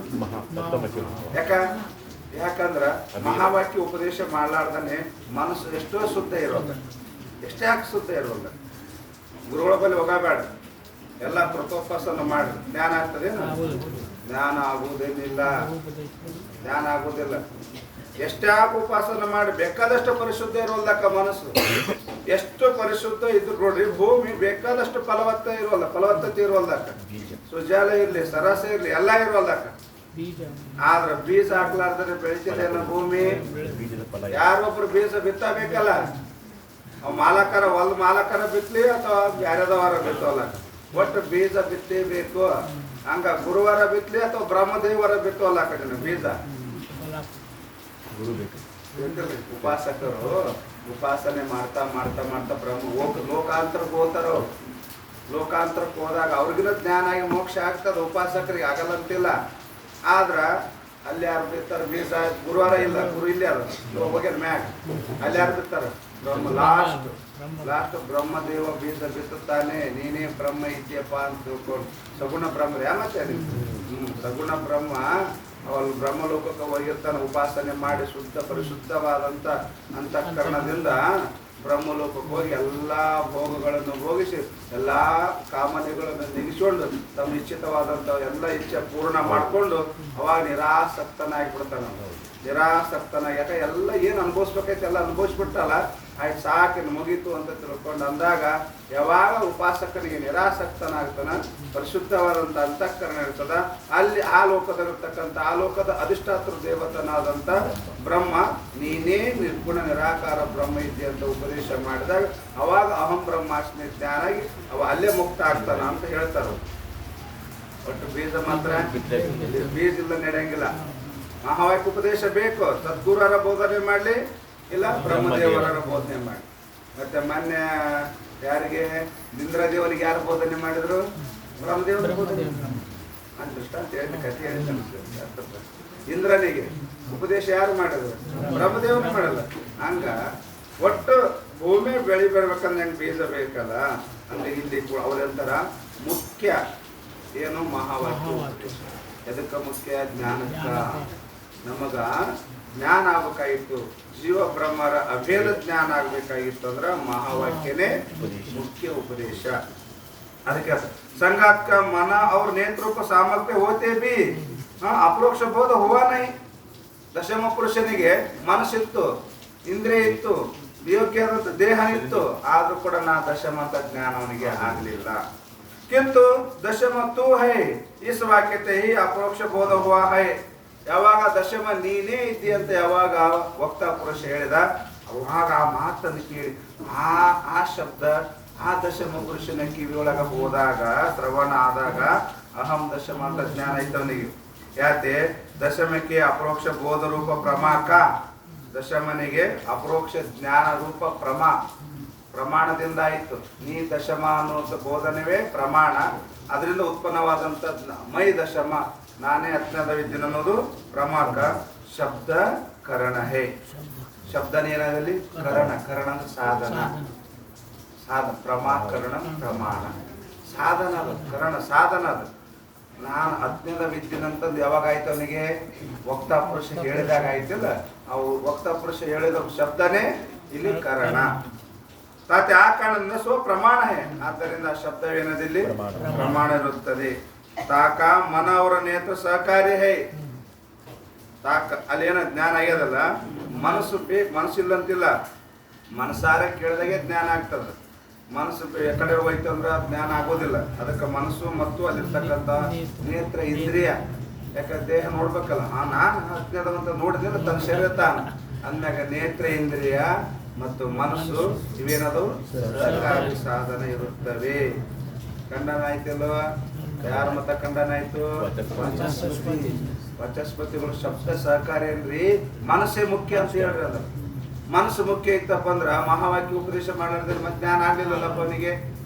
ಯಾಕಂದ್ರ ಮಹಾವಾಕ್ಯ ಉಪದೇಶ ಮಾಡ್ಲಾರ್ದನೆ ಮನಸ್ಸು ಎಷ್ಟೋ ಶುದ್ಧ ಇರೋಲ್ಲ, ಎಷ್ಟೇ ಯಾಕೆ ಶುದ್ಧ ಇರೋಲ್ಲ. ಗುರುಗಳ ಬಳಿ ಹೋಗಬೇಡ, ಎಲ್ಲ ಪ್ರತೋಪಾಸನ ಮಾಡಿ ಜ್ಞಾನ ಆಗ್ತದೆ. ಜ್ಞಾನ ಆಗುವುದೇನಿಲ್ಲ, ಜ್ಞಾನ ಆಗುವುದಿಲ್ಲ. ಎಷ್ಟ್ಯಾಕೆ ಉಪಾಸನ ಮಾಡಿ ಬೇಕಾದಷ್ಟು ಪರಿಶುದ್ಧ ಇರೋಲ್ದಕ್ಕ ಮನಸ್ಸು. ಎಷ್ಟು ಪರಿಶುದ್ಧ ಇದ್ರು ನೋಡ್ರಿ, ಭೂಮಿ ಬೇಕಾದಷ್ಟು ಫಲವತ್ತತೆ ಇರೋಲ್ದಕ್ಕ. ಸುಜಾಲ ಇರ್ಲಿ, ಸರಸ ಇರ್ಲಿ, ಎಲ್ಲ ಇರೋಲ್ದಕ್ಕ. ಆದ್ರ ಬೀಜ ಹಾಕ್ಲಾರ್ದ್ರೆ ಬೆಳಿತಿದೇನ ಭೂಮಿ? ಯಾರೊಬ್ರು ಬೀಜ ಬಿತ್ತಬೇಕಲ್ಲ, ಅವ್ ಮಾಲಕರ ಮಾಲಕರ ಬಿತ್ತಲಿ ಅಥವಾ ಬ್ಯಾರೆದವರ ಬಿತ್ತವಲ್ಲ, ಒಟ್ಟು ಬೀಜ ಬಿತ್ತೇಬೇಕು. ಹಂಗ ಗುರುವಾರ ಬಿತ್ತಲಿ ಅಥವಾ ಬ್ರಹ್ಮದೇವರ ಬಿತ್ತವಲ್ಲ ಕಡೆ ಬೀಜ. ಉಪಾಸಕರು ಉಪಾಸನೆ ಮಾಡ್ತಾ ಮಾಡ್ತಾ ಮಾಡ್ತಾ ಲೋಕಾಂತರಕ್ಕೆ ಹೋಗ್ತಾರ. ಲೋಕಾಂತರಕ್ಕೆ ಹೋದಾಗ ಅವ್ರಿಗಿನ ಜ್ಞಾನ ಆಗಿ ಮೋಕ್ಷ ಆಗ್ತದ, ಉಪಾಸಕರಿಗೆ ಆಗಲ್ಲ ಅಂತಿಲ್ಲ. ಆದ್ರ ಅಲ್ಲಿ ಯಾರು ಬಿತ್ತಾರ ಬೀಜ? ಗುರುವಾರ ಇಲ್ಲ, ಗುರು ಇಲ್ಲಿ ಯಾರು ಹೋಗ್ಯಾರ ಮ್ಯಾಗ, ಅಲ್ಲಿ ಯಾರು ಬಿತ್ತಾರ? ಲಾಸ್ಟ್ ಬ್ರಹ್ಮದೇವ ಬೀಜ ಬಿತ್ತುತ್ತಾನೆ, ನೀನೇ ಬ್ರಹ್ಮ ಇದೆಯಪ್ಪ ಅಂತ ತಿಳ್ಕೊಂಡು. ಸಗುಣ ಬ್ರಹ್ಮ ಮತ್ತೆ ಸಗುಣ ಬ್ರಹ್ಮ ಅವಳು ಬ್ರಹ್ಮಲೋಕಕ್ಕೆ ಹೋಗಿರ್ತಾನೆ. ಉಪಾಸನೆ ಮಾಡಿ ಶುದ್ಧ ಪರಿಶುದ್ಧವಾದಂತ ಅಂತಃಕರಣದಿಂದ ಬ್ರಹ್ಮಲೋಕಕ್ಕೆ ಹೋಗಿ ಎಲ್ಲಾ ಭೋಗಗಳನ್ನು ಭೋಗಿಸಿ ಎಲ್ಲಾ ಕಾಮನೆಗಳನ್ನು ನಿಗಿಸ್ಕೊಂಡು ತಮ್ಮ ಇಚ್ಛಿತವಾದಂತ ಎಲ್ಲ ಇಚ್ಛೆ ಪೂರ್ಣ ಮಾಡಿಕೊಂಡು ಅವಾಗ ನಿರಾಸಕ್ತನಾಗಿ ಬಿಡ್ತಾನ. ನಿರಾಸಕ್ತನಾಗಿ, ಯಾಕೆ ಎಲ್ಲ ಏನು ಅನುಭವಿಸ್ಬೇಕೈತೆ ಎಲ್ಲ ಅನುಭವಿಸ್ಬಿಟ್ಟಲ್ಲ, ಆಯ್ತು ಸಾಕಿನ ಮುಗೀತು ಅಂತ ತಿಳ್ಕೊಂಡು ಅಂದಾಗ ಯಾವಾಗ ಉಪಾಸಕನಿಗೆ ನಿರಾಸಕ್ತನಾಗ್ತಾನ, ಪರಿಶುದ್ಧವಾದಂಥ ಅಂತಃಕರಣ ಇರ್ತದ, ಅಲ್ಲಿ ಆ ಲೋಕದಲ್ಲಿರ್ತಕ್ಕಂಥ ಆ ಲೋಕದ ಅಧಿಷ್ಠಾತೃ ದೇವತನಾದಂಥ ಬ್ರಹ್ಮ ನೀನೇ ನಿರ್ಗುಣ ನಿರಾಕಾರ ಬ್ರಹ್ಮ ಇದ್ದೆ ಅಂತ ಉಪದೇಶ ಮಾಡಿದಾಗ ಅವಾಗ ಅಹಂ ಬ್ರಹ್ಮಾಸ್ಮಿ ಜ್ಞಾನ ಆಗಿ ಅವ ಅಲ್ಲೇ ಮುಕ್ತ ಆಗ್ತಾನ ಅಂತ ಹೇಳ್ತಾರೆ. ಒಟ್ಟು ಬೀಜ ಮಾತ್ರ ಬೀಜ ಇಲ್ಲ ನಡೆಯಂಗಿಲ್ಲ. ಮಹಾವಾಕ್ಯ ಉಪದೇಶ ಬೇಕು, ಸದ್ಗುರರ ಬೋಧನೆ ಮಾಡಲಿ, ಇಲ್ಲ ಬ್ರಹ್ಮದೇವರ ಬೋಧನೆ ಮಾಡಿ. ಮತ್ತೆ ಮೊನ್ನೆ ಯಾರಿಗೆ ಇಂದ್ರದೇವರಿಗೆ ಯಾರು ಬೋಧನೆ ಮಾಡಿದ್ರು? ಬ್ರಹ್ಮದೇವರ ಬೋಧನೆ ಅಂತ ದೃಷ್ಟಾಂತ ಹೇಳಿದ ಕಥೆ ಹೇಳಿದ. ಇಂದ್ರನಿಗೆ ಉಪದೇಶ ಯಾರು ಮಾಡಿದ್ರು? ಬ್ರಹ್ಮದೇವನೇ ಮಾಡಲ್ಲ. ಹಂಗ ಒಟ್ಟು ಭೂಮಿ ಬೆಳಿ ಬರ್ಬೇಕಂದ್ರೆ ಹೆಂಗೆ ಬೀಜ ಬೇಕಲ್ಲ, ಅಂದ್ರೆ ಇಲ್ಲಿ ಅವರೆಂತರ ಮುಖ್ಯ ಏನು? ಮಹಾವಾಕ್ಯ. ಎದಕ್ಕ ಮುಖ್ಯ? ಜ್ಞಾನಕ್ಕ. ನಮಗ ಜ್ಞಾನ ಆಗ್ಬೇಕಾಗಿತ್ತು, ಜೀವ ಬ್ರಹ್ಮರ ಅಭೇದ ಜ್ಞಾನ ಆಗ್ಬೇಕಾಗಿತ್ತು ಅಂದ್ರೆ ಮಹಾವಾಕ್ಯನೇ ಮುಖ್ಯ ಉಪದೇಶ. ಅದಕ್ಕೆ संघात का मना और नेत्रों को सामर्थ्य होते भी ಅಪರೋಕ್ಷ ಬೋಧ हुआ नहीं. ದಶಮ ಪುರುಷನಿಗೆ ಮನಸ್ಸಿತ್ತು, ಇಂದ್ರಿಯ ಇತ್ತು, ಯೋಗ್ಯವಾದ ದೇಹ ಇತ್ತು, ಆದ್ರೂ ಕೂಡ ದಶಮ ಅಂತ ಜ್ಞಾನ ಅವನಿಗೆ ಆಗಲಿಲ್ಲ. किंतु दशम तू है इस वाक्यते ही अपरोक्ष बोध हुआ है. ಯಾವಾಗ ದಶಮ ನೀನೇ ಇದ್ದಿ ಅಂತ ಯಾವಾಗ ವಕ್ತ ಪುರುಷ ಹೇಳಿದ ಅವಾಗ ಆ ಮಾತನ್ನು ಕೇಳಿ ಆ ಶಬ್ದ ಆ ದಶಮ ಪುರುಷನ ಕಿವಿಯೊಳಗ ಹೋದಾಗ, ಶ್ರವಣ ಆದಾಗ ಅಹಂ ದಶಮ ಅಂತ ಜ್ಞಾನ ಐತವನಿಗೆ. ಯಾತೆ ದಶಮಕ್ಕೆ ಅಪರೋಕ್ಷ ಬೋಧ ರೂಪ ಪ್ರಮಾಕ, ದಶಮನಿಗೆ ಅಪರೋಕ್ಷ ಜ್ಞಾನ ರೂಪ ಪ್ರಮಾಣದಿಂದ ಆಯಿತು. ನೀ ದಶಮ ಅನ್ನುವಂಥ ಬೋಧನೆವೇ ಪ್ರಮಾಣ. ಅದರಿಂದ ಉತ್ಪನ್ನವಾದಂಥ ಮೈ ದಶಮ, ನಾನೇ ಅಜ್ಞಾತ ವಿದ್ಯೆ ಅನ್ನೋದು ಪ್ರಮಾಕ. ಶಬ್ದ ಕರಣ ಹೇ, ಶಬ್ದನೇನಲ್ಲಿ ಕರಣ ಅಂದ್ರೆ ಸಾಧನ, ಪ್ರಮಾಕರಣ ಪ್ರಮಾಣ ಸಾಧನ, ಅದು ಕರಣ ಸಾಧನ. ಅದು ನಾನು ಅಜ್ಞಾತ ವಿದ್ಯೆನಂತಂದು ಯಾವಾಗ ಆಯ್ತು ಅವನಿಗೆ? ವಕ್ತಾ ಪುರುಷ ಹೇಳಿದಾಗ ಆಯ್ತಿಲ್ಲ, ಅವು ವಕ್ತಾ ಪುರುಷ ಹೇಳಿದ ಶಬ್ದನೇ ಇಲ್ಲಿ ಕರಣ. ತಾತೆ ಆ ಕಾರಣದಿಂದ ಪ್ರಮಾಣ ಹೇ, ಆದ್ದರಿಂದ ಶಬ್ದವೇನದಿಲ್ಲಿ ಪ್ರಮಾಣ ಇರುತ್ತದೆ. ತಾಕ ಮನ ಅವರ ನೇತ್ರ ಸಹಕಾರಿ ಹೇ. ತಾಕ ಅಲ್ಲೇನ ಜ್ಞಾನ ಆಗ್ಯದಲ್ಲ, ಮನಸ್ಸು ಬೇಕು, ಮನಸ್ಸಿಲ್ಲಂತಿಲ್ಲ, ಮನಸ್ಸಾರ ಕೇಳಿದಾಗೆ ಜ್ಞಾನ ಆಗ್ತದೆ. ಮನಸ್ಸು ಕಡೆ ಹೋಯ್ತು ಅಂದ್ರೆ ಜ್ಞಾನ ಆಗೋದಿಲ್ಲ. ಅದಕ್ಕೆ ಮನಸ್ಸು ಮತ್ತು ಅಲ್ಲಿರ್ತಕ್ಕಂಥ ನೇತ್ರ ಇಂದ್ರಿಯ, ಯಾಕಂದ್ರೆ ದೇಹ ನೋಡ್ಬೇಕಲ್ಲ, ನಾನು ಅಜ್ಞಾನವಂತ ನೋಡಿದ್ರೆ ತನ್ನ ಶರೀರ ತಾನು ಅಂದಾಗ ನೇತ್ರ ಇಂದ್ರಿಯ ಮತ್ತು ಮನಸ್ಸು ಇವೇನದು ಸಹಕಾರಿ ಸಾಧನ ಇರುತ್ತವೆ. ಖಂಡನ ಆಯ್ತಲ್ವ? ಯಾರ ಮತ ಖಂಡನ ಆಯ್ತು? ವಚಸ್ಪತಿಗಳು ಶಬ್ದ ಸಹಕಾರಿ ಏನ್ರಿ? ಮನಸ್ಸೇ ಮುಖ್ಯ ಅಂತ ಹೇಳ್ರಿ. ಅದ ಮನಸ್ಸು ಮುಖ್ಯ ಇತ್ತಪ್ಪ ಅಂದ್ರ ಮಹಾವಾಕ್ಯ ಉಪದೇಶ ಮಾಡಿದ್ರೆ ಮತ್ತೆ ಜ್ಞಾನ ಆಗ್ಲಿಲ್ಲಲ್ಲಪ್ಪ ಅವನಿಗೆ.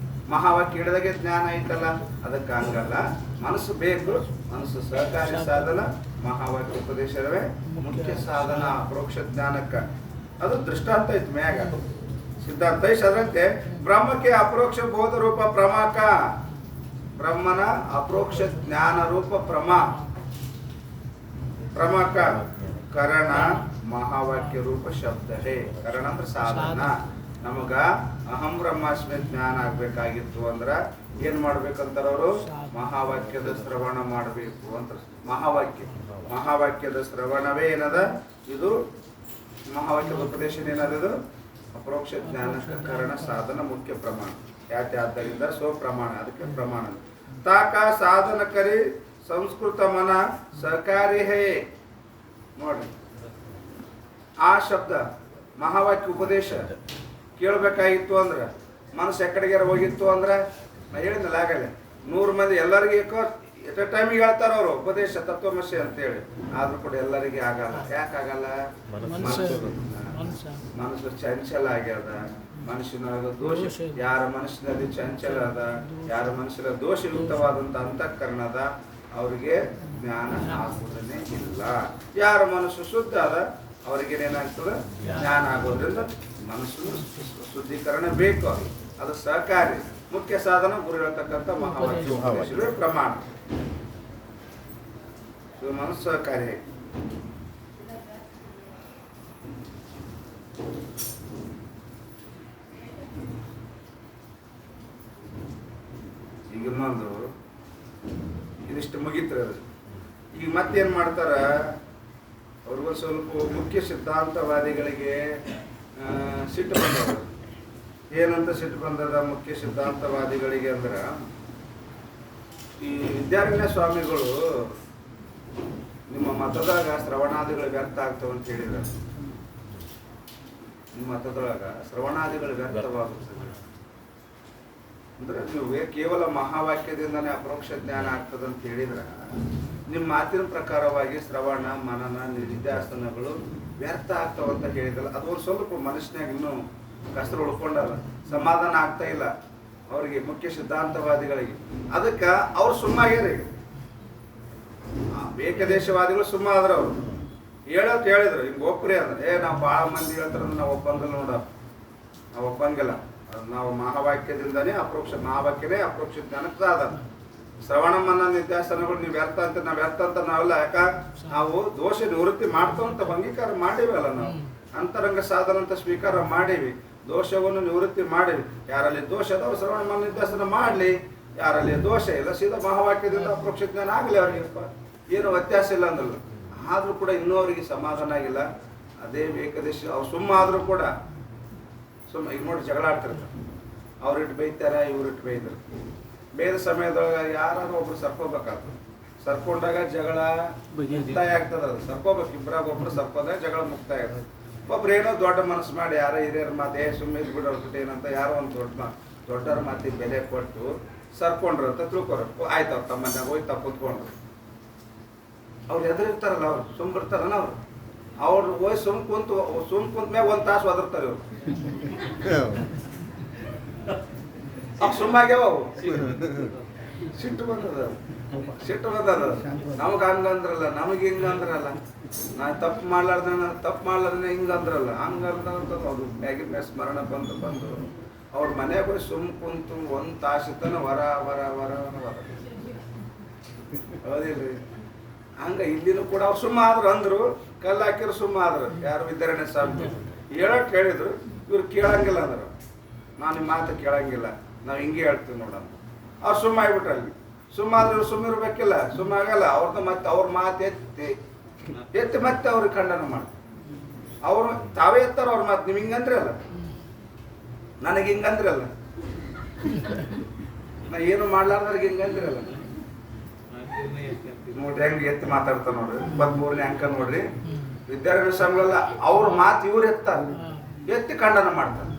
ಮಹಾವಾಕ್ಯ ಹಿಡಿದಾಗೆ ಜ್ಞಾನ ಐತಲ್ಲ, ಅದಕ್ಕೆ ಹಂಗಲ್ಲ, ಮನಸ್ಸು ಬೇಕು. ಮನಸ್ಸು ಸಹಕಾರಿ ಸಾಧನ, ಮಹಾವಾಕ್ಯ ಉಪದೇಶವೇ ಮುಖ್ಯ ಸಾಧನ ಅಪರೋಕ್ಷ ಜ್ಞಾನಕ್ಕ. ಅದು ದೃಷ್ಟಾಂತ ಐತಿ ಮ್ಯಾಗ ಸಿದ್ಧಾಂತ ಐತಿ. ಅದರಂತೆ ಬ್ರಹ್ಮಕ್ಕೆ ಅಪರೋಕ್ಷ ಬೋಧ ರೂಪ ಪ್ರಮಾಕ, ಬ್ರಹ್ಮನ ಅಪರೋಕ್ಷ ಜ್ಞಾನ ರೂಪ ಪ್ರಮಾಕ ಕರಣ ಮಹಾವಾಕ್ಯ ರೂಪ ಶಬ್ದ ಹೇ. ಕರಣ ಅಂದ್ರೆ ಸಾಧನ. ನಮಗ ಅಹಂ ಬ್ರಹ್ಮಾಸ್ಮಿ ಜ್ಞಾನ ಆಗ್ಬೇಕಾಗಿತ್ತು ಅಂದ್ರ ಏನ್ ಮಾಡ್ಬೇಕಂತಾರ ಅವರು? ಮಹಾವಾಕ್ಯದ ಶ್ರವಣ ಮಾಡಬೇಕು ಅಂತ. ಮಹಾವಾಕ್ಯದ ಶ್ರವಣವೇ ಏನದ? ಇದು ಮಹಾವಾಕ್ಯದ ಉಪದೇಶ ಏನದು? ಅಪರೋಕ್ಷ ಜ್ಞಾನಕ್ಕೆ ಕರಣ ಸಾಧನ ಮುಖ್ಯ ಪ್ರಮಾಣ. ಯಾಕೆ? ಆದ್ದರಿಂದ ಪ್ರಮಾಣ, ಅದಕ್ಕೆ ಪ್ರಮಾಣ. ತಾಕ ಸಾಧನ ಕರಿ ಸಂಸ್ಕೃತ ಮನ ಸಹಕಾರಿ ಹೇ. ನೋಡ್ರಿ, ಆ ಶಬ್ದ ಮಹಾವಾಕ್ಯ ಉಪದೇಶ ಕೇಳಬೇಕಾಗಿತ್ತು ಅಂದ್ರೆ ಮನಸ್ಸು ಎಕಡೆಗಾರ ಹೋಗಿತ್ತು ಅಂದ್ರೆ, ನಾ ಹೇಳಿದ್ನಲ್ಲ ಆಗಲ್ಲ, 100 ಮಂದಿ ಎಲ್ಲರಿಗೂ ಎಟ್ ಎ ಟೈಮಿಗೆ ಹೇಳ್ತಾರ ಅವರು ಉಪದೇಶ ತತ್ವಮಸಿ ಅಂತೇಳಿ. ಆದ್ರೂ ಕೂಡ ಎಲ್ಲರಿಗೆ ಆಗಲ್ಲ. ಯಾಕಾಗಲ್ಲ? ಮನಸ್ಸು ಚಂಚಲ ಆಗ್ಯದ. ಮನುಷ್ಯನಾಗ ದೋಷ, ಯಾರ ಮನಸ್ಸಿನಲ್ಲಿ ಚಂಚಲ ಅದ, ಯಾರ ಮನಸ್ಸಿನ ದೋಷಯುಕ್ತವಾದಂಥ ಅಂತಃಕರಣದ, ಅವ್ರಿಗೆ ಜ್ಞಾನ ಆಗುವುದನ್ನೇ ಇಲ್ಲ. ಯಾರ ಮನಸ್ಸು ಶುದ್ಧ ಅದ ಅವ್ರಿಗೇನೇನಾಗ್ತದೆ? ಜ್ಞಾನ ಆಗೋದ್ರಿಂದ ಮನಸ್ಸು ಶುದ್ಧೀಕರಣ ಬೇಕು. ಅದು ಸಹಕಾರಿ. ಮುಖ್ಯ ಸಾಧನ ಗುರು ಹೇಳ್ತಕ್ಕಂಥ ಮಹಾವಾಕ್ಯ ಉಪದೇಶವೇ ಪ್ರಮಾಣ. ಮನಸ್ಸು ಸಹಕಾರಿ. ಈಗ ಇನ್ನೊಂದು ಇದಿಷ್ಟು ಮುಗಿತ್ರ. ಈಗ ಮತ್ತೇನ್ ಮಾಡ್ತಾರ? ಅವ್ರಿಗೊಂದು ಸ್ವಲ್ಪ ಮುಖ್ಯ ಸಿದ್ಧಾಂತವಾದಿಗಳಿಗೆ ಸಿಟ್ಟು ಬಂದದ. ಏನಂತ ಸಿಟ್ಟು ಬಂದದ ಮುಖ್ಯ ಸಿದ್ಧಾಂತವಾದಿಗಳಿಗೆ ಅಂದ್ರ, ಈ ವಿದ್ಯಾರಣ್ಯ ಸ್ವಾಮಿಗಳು ನಿಮ್ಮ ಮತದಾಗ ಶ್ರವಣಾದಿಗಳು ವ್ಯರ್ಥ ಆಗ್ತವಂತ ಹೇಳಿದ್ರು. ನಿಮ್ಮ ಮತದೊಳಗ ಶ್ರವಣಾದಿಗಳು ವ್ಯರ್ಥವಾಗುತ್ತದೆ ಅಂದ್ರೆ ನೀವು ಕೇವಲ ಮಹಾವಾಕ್ಯದಿಂದನೇ ಅಪರೋಕ್ಷ ಜ್ಞಾನ ಆಗ್ತದಂತ ಹೇಳಿದ್ರ, ನಿಮ್ಮ ಮಾತಿನ ಪ್ರಕಾರವಾಗಿ ಶ್ರವಣ ಮನನ ನಿಧಿಧ್ಯಾಸನಗಳು ವ್ಯರ್ಥ ಆಗ್ತಾವಂತ ಹೇಳಿದಲ್ಲ, ಅದು ಒಂದು ಸ್ವಲ್ಪ ಮನಸ್ಸಿನಾಗ ಇನ್ನೂ ಕಷ್ಟ ಉಳ್ಕೊಂಡಲ್ಲ, ಸಮಾಧಾನ ಆಗ್ತಾ ಇಲ್ಲ ಅವರಿಗೆ, ಮುಖ್ಯ ಸಿದ್ಧಾಂತವಾದಿಗಳಿಗೆ. ಅದಕ್ಕೆ ಅವ್ರು ಸುಮ್ಮಾಗ್ಯಾರ. ಈಗ ಏಕದೇಶವಾದಿಗಳು ಸುಮ್ಮ ಆದ್ರೆ ಅವರು ಹೇಳಿದ್ರು, ಹಿಂಗೆ ಒಪ್ಪರಿ ಅಂದ್ರೆ ನಾವು ಭಾಳ ಮಂದಿ ಹೇಳ್ತಾರೆ ನಾವು ಒಪ್ಪಂಗಿಲ್ಲ ನೋಡ, ನಾವು ಒಪ್ಪಂಗಿಲ್ಲ. ನಾವು ಮಹಾವಾಕ್ಯದಿಂದನೇ ಮಹಾವಾಕ್ಯನೇ ಅಪರೋಕ್ಷ ಜ್ಞಾನಕ್ಕೆ ಸಾಧನ. ಶ್ರವಣ ಮನ ನಿಧ್ಯಾಸನಗಳು ನೀವು ವ್ಯರ್ಥ ಅಂತ ನಾವೆಲ್ಲ ಯಾಕ ನಾವು ದೋಷ ನಿವೃತ್ತಿ ಮಾಡ್ತಾವಂತ ಅಂಗೀಕಾರ ಮಾಡೀವಲ್ಲ. ನಾವು ಅಂತರಂಗ ಸಾಧನ ಅಂತ ಸ್ವೀಕಾರ ಮಾಡೀವಿ, ದೋಷವನ್ನು ನಿವೃತ್ತಿ ಮಾಡೀವಿ. ಯಾರಲ್ಲಿ ದೋಷ ಅದಾವ ಶ್ರವಣ ಮನ ನಿಧ್ಯಾಸನ ಮಾಡಲಿ, ಯಾರಲ್ಲಿ ದೋಷ ಇಲ್ಲ ಸೀದಾ ಮಹಾವಾಕ್ಯದಿಂದ ಅಪರೋಕ್ಷ ಜ್ಞಾನ ಆಗಲಿ. ಅವ್ರಿಗೆ ಏನು ವ್ಯತ್ಯಾಸ ಇಲ್ಲ ಅಂದ್ರಲ್ಲ. ಆದರೂ ಕೂಡ ಇನ್ನೂ ಅವರಿಗೆ ಸಮಾಧಾನ ಆಗಿಲ್ಲ. ಅದೇ ಏಕದೇಶ ಅವ್ರು ಸುಮ್ಮ ಆದರೂ ಕೂಡ ಈಗ ನೋಡಿ ಜಗಳ ಆಡ್ತಿರ್ತಾರೆ. ಅವ್ರಿಟ್ಟು ಬೈತಾರೆ, ಇವ್ರಿಟ್ಟು ಬೈತಾರೆ. ಬೇರೆ ಸಮಯದೊಳಗೆ ಯಾರು ಒಬ್ರು ಸರ್ಕೋಬೇಕಾಗ್ತದೆ. ಸರ್ಕೊಂಡಾಗ ಜಗಳ ಮುಕ್ತಾಯ ಆಗ್ತದೆ. ಅದು ಸರ್ಕೋಬೇಕು, ಇಬ್ಬರಾಗ ಒಬ್ರು ಸರ್ಕೋದಾಗ ಜಗಳ ಮುಕ್ತಾಯ ಆಗ್ತದೆ. ಒಬ್ರು ಏನೋ ದೊಡ್ಡ ಮನಸ್ಸು ಮಾಡಿ ಯಾರೋ ಹಿರಿಯರ ಮಾತು ಸುಮ್ಮನೆ ಬಿಡೋರ್ಬಿಟ್ಟು ಏನಂತ ಯಾರೋ ಒಂದು ದೊಡ್ಡರ ಮಾತಿಗೆ ಬೆಲೆ ಕೊಟ್ಟು ಸರ್ಕೊಂಡ್ರು ಅಂತ ತಿಳ್ಕೊರು. ಆಯ್ತು ಅವ್ರು ತಮ್ಮ ಮನ್ಯಾಗ ಹೋಗಿ ಕೂತ್ಕೊಂಡ್ರು. ಅವ್ರು ಎದುರಿರ್ತಾರಲ್ಲ, ಅವ್ರು ಸುಮ್ಬಿರ್ತಾರಲ್ಲ, ಅವ್ರು ಹೋಗಿ ಸುಮ್ ಕುಂತ ಮ್ಯಾಗ 1 ತಾಸು ಒದರ್ತಾರೆ ಇವ್ರು. ಅವ್ ಸುಮ್ಮಾಗ್ಯಾವ, ಅವು ಸಿಟ್ಟು ಬಂದದ ನಮಗ್ ಹಂಗಂದ್ರಲ್ಲ, ನಮಗ್ ಹಿಂಗಂದ್ರಲ್ಲ, ನಾ ತಪ್ಪು ಮಾಡ್ಲಾರ್ದ ಹಿಂಗಂದ್ರಲ್ಲ, ಹಂಗಂದ್ರಂತದ್ದು ಅದು ಮ್ಯಾಗಿನ ಸ್ಮರಣ ಬಂದು ಅವ್ರ ಮನೆಗೆ ಹೋಗಿ ಸುಮ್ ಕುಂತು 1 ತಾಸಿತನ ವರ ಹೌದಿಲ್ರಿ. ಹಂಗ ಇಲ್ಲಿನೂ ಕೂಡ ಅವ್ರು ಸುಮ್ಮ ಆದ್ರು, ಅಂದ್ರು ಕಲ್ಲು ಹಾಕಿರು ಸುಮ್ಮ ಆದ್ರು. ಯಾರು ವಿದ್ಯಾರಣ್ಯ ಸ್ವಾಮಿ ಹೇಳಕ್ ಹೇಳಿದ್ರು, ಇವ್ರು ಕೇಳಂಗಿಲ್ಲ ಅಂದ್ರು. ನಾನು ನಿಮ್ಮ ಮಾತು ಕೇಳಂಗಿಲ್ಲ, ನಾವು ಹಿಂಗೆ ಹೇಳ್ತೀವಿ ನೋಡೋಣ. ಅವ್ರು ಸುಮ್ಮ ಆಗ್ಬಿಟ್ರು. ಅಲ್ಲಿ ಸುಮ್ಮ ಆದ್ರೆ ಇವ್ರು ಸುಮ್ಮ ಇರ್ಬೇಕಿಲ್ಲ, ಸುಮ್ಮ ಆಗಲ್ಲ. ಅವ್ರದ್ದು ಮತ್ತೆ ಅವ್ರ ಮಾತು ಎತ್ತಿ ಮತ್ತೆ ಅವ್ರಿಗೆ ಖಂಡನ ಮಾಡ್ತಾರೆ. ಅವ್ರು ತಾವೇ ಎತ್ತಾರ ಅವ್ರ ಮಾತು. ನೀವು ಹಿಂಗಂದ್ರಿ ಅಲ್ಲ, ನನಗೆ ಹಿಂಗಂದ್ರಿ ಅಲ್ಲ, ನಾ ಏನು ಮಾಡ್ಲಾರ್ದ್ರಿಗೆ ಹಿಂಗಂದ್ರಿ ಅಲ್ಲ. ನೋಡ್ರಿ ಹೆಂಗ್ ಎತ್ತಿ ಮಾತಾಡ್ತಾರ ನೋಡ್ರಿ. 23ನೇ ಅಂಕ ನೋಡ್ರಿ. ವಿದ್ಯಾರಣ್ಯ ಸ್ವಾಮಿಗಳೆಲ್ಲ ಅವ್ರ ಮಾತು ಇವ್ರು ಎತ್ತಿ ಖಂಡನ ಮಾಡ್ತಾರೆ.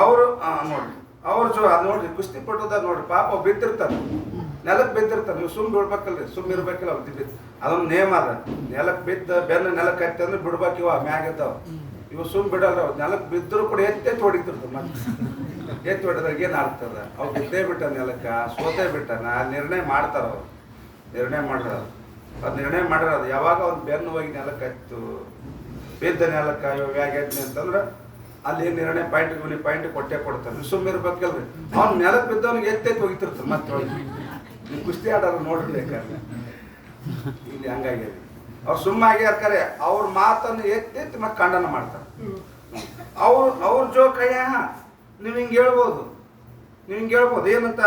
ಅವರು ನೋಡ್ರಿ ಅವ್ರ ನೋಡ್ರಿ ಕುಸ್ತಿ ಪಟ್ಟದಾಗ ನೋಡ್ರಿ, ಪಾಪ ಬಿದ್ದಿರ್ತಾನೆ, ನೆಲಕ್ಕೆ ಬಿದ್ದಿರ್ತಾನೆ. ನೀವು ಸುಮ್ ಬಿಡ್ಬೇಕಲ್ರಿ, ಸುಮ್ ಇರ್ಬೇಕಿಲ್ಲ. ಅವ್ರು ಅದೊಂದು ನೇಮ್ ಅದ. ನೆಲಕ್ಕೆ ಬಿದ್ದ ಬೆನ್ನ ನೆಲಕ್ಕೆ ಹತ್ತಿ ಅಂದ್ರೆ ಬಿಡ್ಬೇಕು. ಇವ ಮ್ಯಾಗಿದ್ದಾವ ಇವು ಸುಮ್ ಬಿಡಲ್ಲ. ಅವ್ರು ನೆಲಕ್ಕೆ ಬಿದ್ದರೂ ಕೂಡ ಎತ್ತಿ ಹೊಡಿತಿರ್ತಾರೆ. ಮತ್ತೆ ಎತ್ತಿ ಹೊಡೆದಾಗ ಏನು ಆಗ್ತದ? ಅವ್ರು ಬಿದ್ದೇ ಬಿಟ್ಟ ನೆಲಕ್ಕೆ, ಸೋತೇ ಬಿಟ್ಟಾನ. ನಿರ್ಣಯ ಮಾಡ್ತಾರ ಅವ್ರು, ನಿರ್ಣಯ ಮಾಡ್ರ. ಅದು ನಿರ್ಣಯ ಮಾಡ್ರ. ಅದು ಯಾವಾಗ ಅವ್ನು ಬೆನ್ನು ಹೋಗಿ ನೆಲಕ್ಕೆ ಹತ್ತು, ಬಿದ್ದ ನೆಲಕ್ಕೆ ಇವಾಗ ಹೇಗೆ ಅಂತಂದ್ರೆ ಅಲ್ಲಿ ನಿರ್ಣಯ ಪಾಯಿಂಟ್ ಕೊಟ್ಟೆ ಕೊಡ್ತಾನೆ. ಸುಮ್ಮ ಇರ್ಬೇಕಲ್ರಿ. ಅವ್ನು ನೆಲಕ್ಕೆ ಬಿದ್ದವನಿಗೆ ಎತ್ತಿ ಹೋಗಿತಿರ್ತಾರೆ ಮತ್ತೆ ಒಳಗೆ. ನೀವು ಕುಸ್ತಿ ಆಡೋರು ನೋಡಿರ್ಬೇಕಾದ್ರೆ ಇಲ್ಲಿ ಹಂಗಾಗ್ಯದ. ಅವ್ರು ಸುಮ್ಮ ಆಗ್ಯಾರ್ಕರೆ ಅವ್ರ ಮಾತನ್ನು ಎತ್ತಿ ಮತ್ತೆ ಖಂಡನ ಮಾಡ್ತಾರೆ. ಅವ್ರ ಜೋಕಯ್ಯ ನೀವು ಹಿಂಗೆ ಹೇಳ್ಬೋದು, ಏನಂತ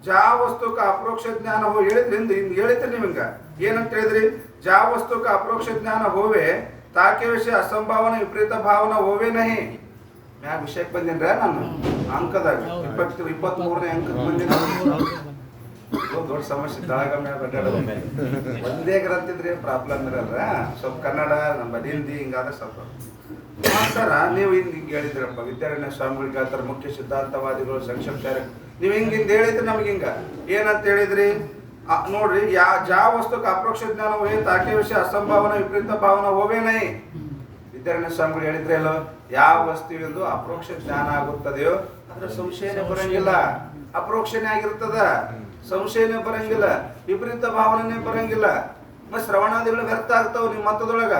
ಜಾ ವಸ್ತುಕ ಅಪರೋಕ್ಷ ಜ್ಞಾನ ಹೋ ಹೇಳಿದ್ರಿ. ಹಿಂಗೆ ಹೇಳಿದ್ರಿ ನೀವು ಹಿಂಗ ಏನಂತ ಹೇಳಿದ್ರಿ? ಜಾ ವಸ್ತುಕ ಅಪರೋಕ್ಷ ಜ್ಞಾನ ಹೋವೆ ತಾಕೆ ವಿಷಯ ಅಸಂಭಾವನ ವಿಪರೀತ ಭಾವನ ಹೋವೆ ನಹಿ. ಮ್ಯಾಗ ವಿಷಯಕ್ಕೆ ಬಂದೇನ್ರ ನಾನು ಅಂಕದಾಗ 23ನೇ ಅಂಕಕ್ಕೆ ಬಂದಿನ. ದೊಡ್ಡ ಸಮಸ್ಯೆ ತಳಗ ಮ್ಯಾಗ ಅಡ್ಡಾಡೋದು. ಒಂದೇ ಗ್ರಂಥಿದ್ರಿ ಪ್ರಾಬ್ಲಮ್ ಇರಲ್ರ. ಸ್ವಲ್ಪ ಕನ್ನಡ ನಮ್ಮ ಹಿಂದಿ ಹಿಂಗಾದ್ರೆ ಸ್ವಲ್ಪ ಮಾಡ್ತಾರ. ನೀವು ಹಿಂಗೆ ಹೇಳಿದ್ರಪ್ಪ, ವಿದ್ಯಾರಣ್ಯ ಸ್ವಾಮಿಗಳಿಗೆ ಹೇಳ್ತಾರೆ ಮುಖ್ಯ ಸಿದ್ಧಾಂತವಾದಿಗಳು ಸಂಕ್ಷೇಪ. ನೀವು ಹಿಂಗಿಂದ ಹೇಳಿದ್ರಿ ನಮ್ಗೆ ಹಿಂಗ ಏನಂತ ಹೇಳಿದ್ರಿ ನೋಡ್ರಿ. ಜಾ ವಸ್ತುಕ್ಕೆ ಅಪರೋಕ್ಷ ಜ್ಞಾನ ಹೋಗಿ ತಾಕೆ ವಿಷಯ ಅಸಂಭಾವನ ವಿಪರೀತ ಭಾವನ ಹೋವೇ ನೈ. ವಿದ್ಯಾರಣ್ಯ ಸ್ವಾಮಿಗಳು ಹೇಳಿದ್ರೆ ಅಲ್ಲೋ, ಯಾವ ವಸ್ತುವಿಂದು ಅಪರೋಕ್ಷ ಜ್ಞಾನ ಆಗುತ್ತದೆಯೋ ಅದ್ರ ಸಂಶಯನೇ ಬರಂಗಿಲ್ಲ. ಅಪರೋಕ್ಷನೇ ಆಗಿರ್ತದ, ಸಂಶಯನೇ ಬರಂಗಿಲ್ಲ, ವಿಪರೀತ ಭಾವನೆ ಬರಂಗಿಲ್ಲ. ಮತ್ತೆ ಶ್ರವಣಾದಿಗಳು ವ್ಯರ್ಥ ಆಗ್ತಾವ ನಿಮ್ಮ ಮತದೊಳಗ.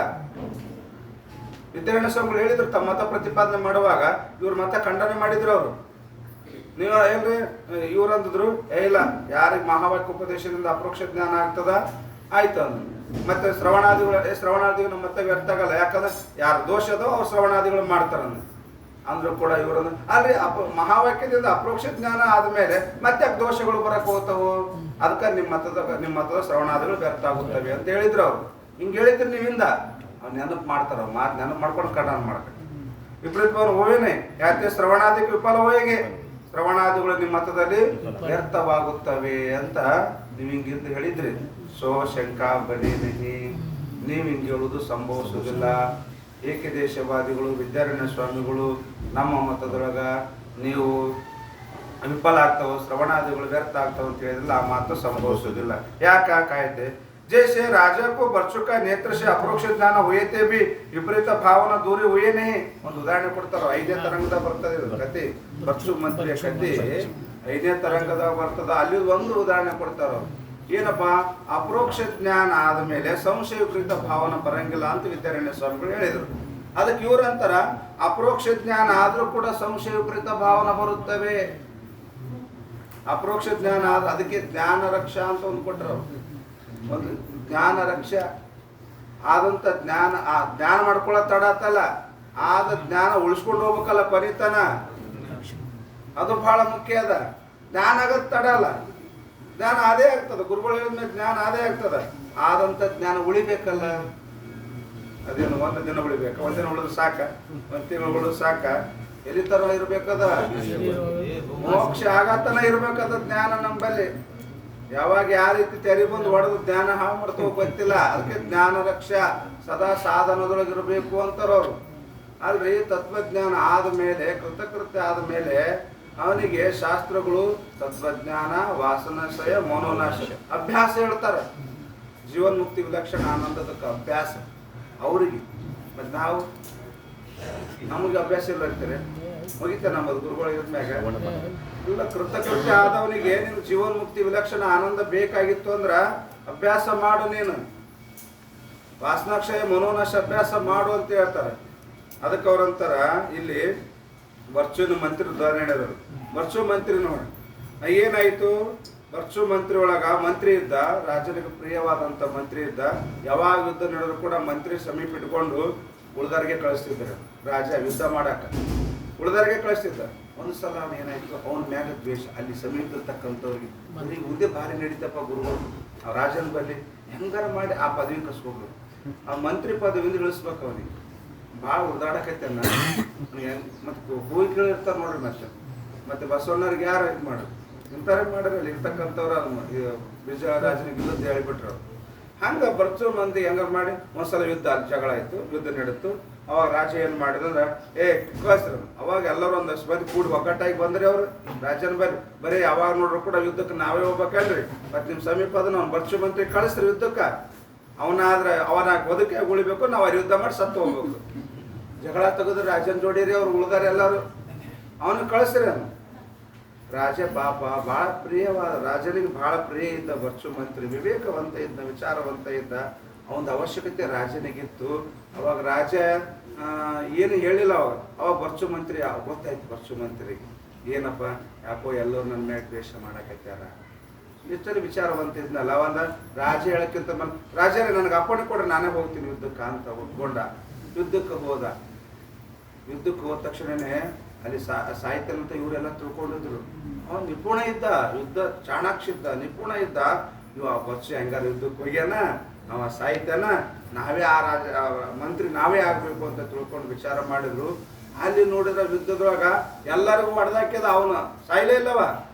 ವಿದ್ಯಾರಣ್ಯ ಸ್ವಾಮಿಗಳು ಹೇಳಿದ್ರು ತಮ್ಮ ಮತ ಪ್ರತಿಪಾದನೆ ಮಾಡುವಾಗ, ಇವ್ರ ಮತ ಖಂಡನೆ ಮಾಡಿದ್ರು ಅವರು. ನೀವು ಏನ್ರಿ ಇವ್ರು ಅಂದಿದ್ರು, ಇಲ್ಲ ಯಾರಿಗೆ ಮಹಾವಾಕ್ಯ ಉಪದೇಶದಿಂದ ಅಪರೋಕ್ಷ ಜ್ಞಾನ ಆಗ್ತದ ಆಯ್ತು ಅಂದ್ರು. ಮತ್ತೆ ಶ್ರವಣಾದಿಗಳು ನಮ್ಮ ಮತ್ತೆ ವ್ಯರ್ಥ ಆಗಲ್ಲ. ಯಾಕಂದ್ರೆ ಯಾರು ದೋಷ ಅದೋ ಅವ್ರು ಶ್ರವಣಾದಿಗಳು ಮಾಡ್ತಾರ ಅಂದ್ರು ಕೂಡ ಇವ್ರನ್ನ ಅಲ್ರಿ. ಮಹಾವಾಕ್ಯದಿಂದ ಅಪರೋಕ್ಷ ಜ್ಞಾನ ಆದ್ಮೇಲೆ ಮತ್ತೆ ದೋಷಗಳು ಬರಕ್ ಹೋಗ್ತಾವು. ಅದಕ್ಕೆ ನಿಮ್ಮ ಮತದ ಶ್ರವಣಾದಿಗಳು ವ್ಯರ್ಥ ಆಗುತ್ತವೆ ಅಂತ ಹೇಳಿದ್ರು ಅವ್ರು. ಹಿಂಗೆ ಹೇಳಿದ್ರಿ ನೀವಿಂದ ಅವ್ರು ನೆನಪು ಮಾಡ್ತಾರ. ಮಾತು ನೆನಪು ಮಾಡ್ಕೊಂಡು ಖಂಡನ ಮಾಡ್ತಾರೆ. ವಿಪರೀತ ಹೋವೇನೆ ಯಾಕೆ ಶ್ರವಣಾದಿಗೆ ವಿಫಲ ಹೋಗಿ ಶ್ರವಣಾದಿಗಳು ನಿಮ್ಮ ಮತದಲ್ಲಿ ವ್ಯರ್ಥವಾಗುತ್ತವೆ ಅಂತ ನೀವು ಹಿಂಗಿಂದ ಹೇಳಿದ್ರಿ. ಸೋ ಶಂಕಾ ಬಲಿ ನಹಿ. ನೀವು ಹಿಂಗೆ ಹೇಳುವುದು ಸಂಭವಿಸುವುದಿಲ್ಲ. ಏಕದೇಶವಾದಿಗಳು ವಿದ್ಯಾರಣ್ಯ ಸ್ವಾಮಿಗಳು ನಮ್ಮ ಮತದೊಳಗ ನೀವು ವಿಫಲ ಆಗ್ತಾವ, ಶ್ರವಣಾದಿಗಳು ವ್ಯರ್ಥ ಆಗ್ತಾವ ಅಂತ ಹೇಳಿದ್ರಲ್ಲ, ಆ ಮಾತು ಸಂಭವಿಸುವುದಿಲ್ಲ. ಯಾಕಾಯ್ತೆ? जैसे राजा को बच्चों का नेत्र से अपरोक्ष ज्ञान हुए थे भी विपरीत भावना दूरी हुए नहीं. ಒಂದು ಉದಾಹರಣೆ ಕೊಡ್ತಾರೋ, 5ನೇ ತರಂಗದ ಬರ್ತದೆ ಕತೆ. ಬಚ್ಚು ಮಂತ್ರಿಯ ಕತೆ 5ನೇ ತರಂಗದ ಬರ್ತದ. ಅಲ್ಲಿ ಒಂದು ಉದಾಹರಣೆ ಕೊಡ್ತಾರೋ, ಏನಪ್ಪಾ ಅಪರೋಕ್ಷ ಜ್ಞಾನ ಆದ್ಮೇಲೆ ಸಂಶಯ ವಿಪರೀತ ಭಾವನೆ ಬರಂಗಿಲ್ಲ ಅಂತ ವಿದ್ಯಾರಣ್ಯ ಸ್ವಾಮಿಗಳು ಹೇಳಿದ್ರು. ಅದಕ್ಕೆ ಇವ್ರಂತಾರ ಅಪರೋಕ್ಷ ಜ್ಞಾನ ಆದ್ರೂ ಕೂಡ ಸಂಶಯ ವಿಪರೀತ ಭಾವನೆ ಬರುತ್ತವೆ. ಅಪರೋಕ್ಷ ಜ್ಞಾನ ಆದ್ರೆ ಅದಕ್ಕೆ ಜ್ಞಾನ ರಕ್ಷಾ ಅಂತ ಒಂದು ಕೊಟ್ಟರು. ಒಂದು ಜ್ಞಾನ ರಕ್ಷಾ ಆದಂತ ಜ್ಞಾನ ಮಾಡ್ಕೊಳ್ಳೋ ತಡತ್ತಲ್ಲ, ಆದ ಜ್ಞಾನ ಉಳಿಸ್ಕೊಂಡು ಹೋಗ್ಬೇಕಲ್ಲ ಪರಿತನ. ಅದು ಬಹಳ ಮುಖ್ಯ ಅದ. ಜ್ಞಾನ ಆಗದ್ ತಡ ಅಲ್ಲ, ಜ್ಞಾನ ಅದೇ ಆಗ್ತದ. ಗುರುಗಳು ಹೇಳಿದ್ಮೇಲೆ ಜ್ಞಾನ ಅದೇ ಆಗ್ತದ. ಆದಂತ ಜ್ಞಾನ ಉಳಿಬೇಕಲ್ಲ. ಅದೇನು ಒಂದು ದಿನ ಉಳಿಬೇಕು, ಒಂದಿನ ಉಳಿದು ಸಾಕ, ಒಂದ್ ತಿಂಗಳು ಉಳಿದು ಸಾಕ. ಎಲ್ಲಿ ತರ ಇರ್ಬೇಕದ? ಮೋಕ್ಷ ಆಗತನ ಇರ್ಬೇಕದ ಜ್ಞಾನ ನಂಬಲ್ಲಿ. ಯಾವಾಗ ಯಾವ ರೀತಿ ತೆರಿ ಬಂದು ಹೊಡೆದು ಜ್ಞಾನ ಹಾಳು ಮಾಡ್ತೋ ಗೊತ್ತಿಲ್ಲ. ಅದಕ್ಕೆ ಜ್ಞಾನ ರಕ್ಷಾ ಸದಾ ಸಾಧನದೊಳಗಿರಬೇಕು ಅಂತಾರವ್ರು. ಅಲ್ರಿ ತತ್ವಜ್ಞಾನ ಆದ ಮೇಲೆ, ಕೃತಕೃತ್ಯ ಆದ ಮೇಲೆ ಅವನಿಗೆ ಶಾಸ್ತ್ರಗಳು ತತ್ವಜ್ಞಾನ, ವಾಸನಾಶಯ, ಮನೋನಾಶ ಅಭ್ಯಾಸ ಹೇಳ್ತಾರೆ. ಜೀವನ್ಮುಕ್ತಿ ವಿಲಕ್ಷಣ ಆನಂದದಕ್ಕೆ ಅಭ್ಯಾಸ ಅವ್ರಿಗೆ. ಮತ್ತು ನಾವು ನಮಗೆ ಅಭ್ಯಾಸ ಇಲ್ಲ ಇರ್ತಾರೆ ಮುಗಿತ ನಮ್ಮದು ಗುರುಗಳು ಇದ್ಮ್ಯಾಗ ಇಲ್ಲ. ಕೃತಕೃತ್ಯ ಆದವನಿಗೆ ನೀನು ಜೀವನ್ಮುಕ್ತಿ ವಿಲಕ್ಷಣ ಆನಂದ ಬೇಕಾಗಿತ್ತು ಅಂದ್ರೆ ಅಭ್ಯಾಸ ಮಾಡು. ನೀನು ವಾಸನಾಕ್ಷಯ ಮನೋನಾಶ ಅಭ್ಯಾಸ ಮಾಡು ಅಂತ ಹೇಳ್ತಾರೆ. ಅದಕ್ಕೆ ಅವ್ರಂತಾರ ಇಲ್ಲಿ ವರ್ಚುನ ಮಂತ್ರಿ ಉದಾಹರಣೆ ಹೇಳಿದರು. ವರ್ಚು ಮಂತ್ರಿ ನೋಡಿ ಏನಾಯಿತು, ವರ್ಚು ಮಂತ್ರಿ ಒಳಗ ಮಂತ್ರಿ ಇದ್ದ, ರಾಜನಿಗೆ ಪ್ರಿಯವಾದಂಥ ಮಂತ್ರಿ ಇದ್ದ. ಯಾವಾಗ ಯುದ್ಧ ನಡೆದ್ರು ಕೂಡ ಮಂತ್ರಿ ಸಮೀಪ ಇಟ್ಕೊಂಡು ಉಳಿದರಿಗೆ ಕಳಿಸ್ತಿದ್ರು. ರಾಜ ಯುದ್ಧ ಮಾಡಾಕ ಉಳಿದರಿಗೆ ಕಳಿಸ್ತಿದ್ದ. ಒಂದು ಸಲ ಅವನು ಏನಾಯ್ತು, ಅವನ ಮ್ಯಾಗ ದ್ವೇಷ ಅಲ್ಲಿ ಸಮೀಪದಕ್ಕಂಥವ್ರಿಗೆ ಬರೀ ಉದ್ದೆ ಭಾರಿ ನಡೀತಪ್ಪ ಗುರುಗಳು, ಆ ರಾಜನ ಬಲ್ಲಿ ಹೆಂಗಾರ ಮಾಡಿ ಆ ಪದವಿ ಕಸ್ಕೋಗ್ರು. ಆ ಮಂತ್ರಿ ಪದವಿಯಿಂದ ಇಳಿಸ್ಬೇಕು ಅವನಿಗೆ. ಭಾಳ ಉದಾಡಕೈತೆನ್ನ ಮತ್ತೆ ಹೂವಿ ಕೇಳಿರ್ತಾರೆ ನೋಡ್ರಿ. ಮತ್ತೆ ಬಸವಣ್ಣವ್ರಿಗೆ ಯಾರು ಇದು ಮಾಡೋದು ಇಂಥವ್ರೆ ಮಾಡಿದ್ರೆ ಅಲ್ಲಿ ಇರ್ತಕ್ಕಂಥವ್ರು ವಿಜಯರಾಜನಿಗೆ ಯುದ್ಧ ಹೇಳಿಬಿಟ್ರು. ಹಂಗೆ ಬರ್ಚೋ ಮಂದಿ ಹೆಂಗಾರ ಮಾಡಿ ಒಂದ್ಸಲ ಯುದ್ಧ ಅಲ್ಲಿ ಜಗಳ ಆಯ್ತು, ಯುದ್ಧ ನಡೀತು. ಅವಾಗ ರಾಜ ಏನು ಮಾಡಿದ್ರೆ ಕಳಿಸ್ರು. ಅವಾಗ ಎಲ್ಲರೂ ಒಂದಷ್ಟು ಮಂದಿ ಕೂಡಿ ಒಗ್ಗಟ್ಟಾಗಿ ಬಂದ್ರಿ. ಅವರು ರಾಜನ ಬರೀ ಯಾವಾಗ ನೋಡ್ರು ಕೂಡ ಯುದ್ಧಕ್ಕೆ ನಾವೇ ಹೋಗ್ಬೇಕಲ್ರಿ, ಮತ್ತೆ ನಿಮ್ಮ ಸಮೀಪ ಅದನ್ನ ಅವ್ನು ಬರ್ಚು ಮಂತ್ರಿ ಕಳಿಸ್ರಿ ಯುದ್ಧಕ್ಕೆ. ಅವನಾದ್ರೆ ಅವನ ಬದುಕೆ ಉಳಿಬೇಕು, ನಾವು ಅವ್ರ ಯುದ್ಧ ಮಾಡಿ ಸತ್ತು ಹೋಗ್ಬೇಕು. ಜಗಳ ತೆಗೆದು ರಾಜನ ಜೋಡಿರಿ ಅವ್ರು ಉಳಿದಾರೆ ಎಲ್ಲರೂ. ಅವನಿಗೆ ಕಳಿಸ್ರಿ. ಅವನು ರಾಜ ಪಾಪ ಭಾಳ ಪ್ರಿಯವಾದ, ರಾಜನಿಗೆ ಭಾಳ ಪ್ರಿಯ ಇದ್ದ ಬರ್ಚು ಮಂತ್ರಿ. ವಿವೇಕವಂತ ಇದ್ದ, ವಿಚಾರವಂತ ಇದ್ದ. ಅವನ ಅವಶ್ಯಕತೆ ರಾಜನಿಗಿತ್ತು. ಅವಾಗ ರಾಜ ಏನು ಹೇಳಿಲ್ಲ. ಅವಾಗ ಬರ್ಚು ಮಂತ್ರಿ ಗೊತ್ತಾಯ್ತು. ಬರ್ಚು ಮಂತ್ರಿಗೆ ಏನಪ್ಪ ಯಾಕೋ ಎಲ್ಲರೂ ನನ್ನ ಮ್ಯಾಗ ದ್ವೇಷ ಮಾಡಕತ್ಯಾರ. ಇಷ್ಟಲ್ಲಿ ವಿಚಾರವಂತ ಇದ್ನಲ್ಲ. ಅವಂದ ರಾಜ ಹೇಳಕ್ಕಿಂತ ರಾಜರೇ ನನಗೆ ಅಪ್ಪಣೆ ಕೊಡ್ರಿ, ನಾನೇ ಹೋಗ್ತೀನಿ ಯುದ್ಧಕ್ಕೆ ಅಂತ ಒಪ್ಕೊಂಡ. ಯುದ್ಧಕ್ಕೆ ಹೋದ. ಯುದ್ಧಕ್ಕೆ ಹೋದ ತಕ್ಷಣನೇ ಅಲ್ಲಿ ಸಾಯ್ತಾನಂತ ಇವರೆಲ್ಲ ತಿಳ್ಕೊಂಡಿದ್ರು. ಅವನು ನಿಪುಣ ಇದ್ದ, ಯುದ್ಧ ಚಾಣಾಕ್ಷ ಇದ್ದ, ನಿಪುಣ ಇದ್ದ. ಇವ ಬರ್ಚು ಹೆಂಗಾರ ಯುದ್ಧಕ್ಕೆ ಹೋಗ್ಯಾನ, ಅವ ಸಾಯ್ತಾನ, ನಾವೇ ಆ ಮಂತ್ರಿ ನಾವೇ ಆಗ್ಬೇಕು ಅಂತ ತಿಳ್ಕೊಂಡು ವಿಚಾರ ಮಾಡಿದ್ರು. ಅಲ್ಲಿ ನೋಡಿದ್ರೆ ಯುದ್ಧದೊಳಗ ಎಲ್ಲರಿಗೂ ಹೊಡೆದಾಕಿದ, ಅವನು ಸಾಯ್ಲೇ ಇಲ್ಲವ.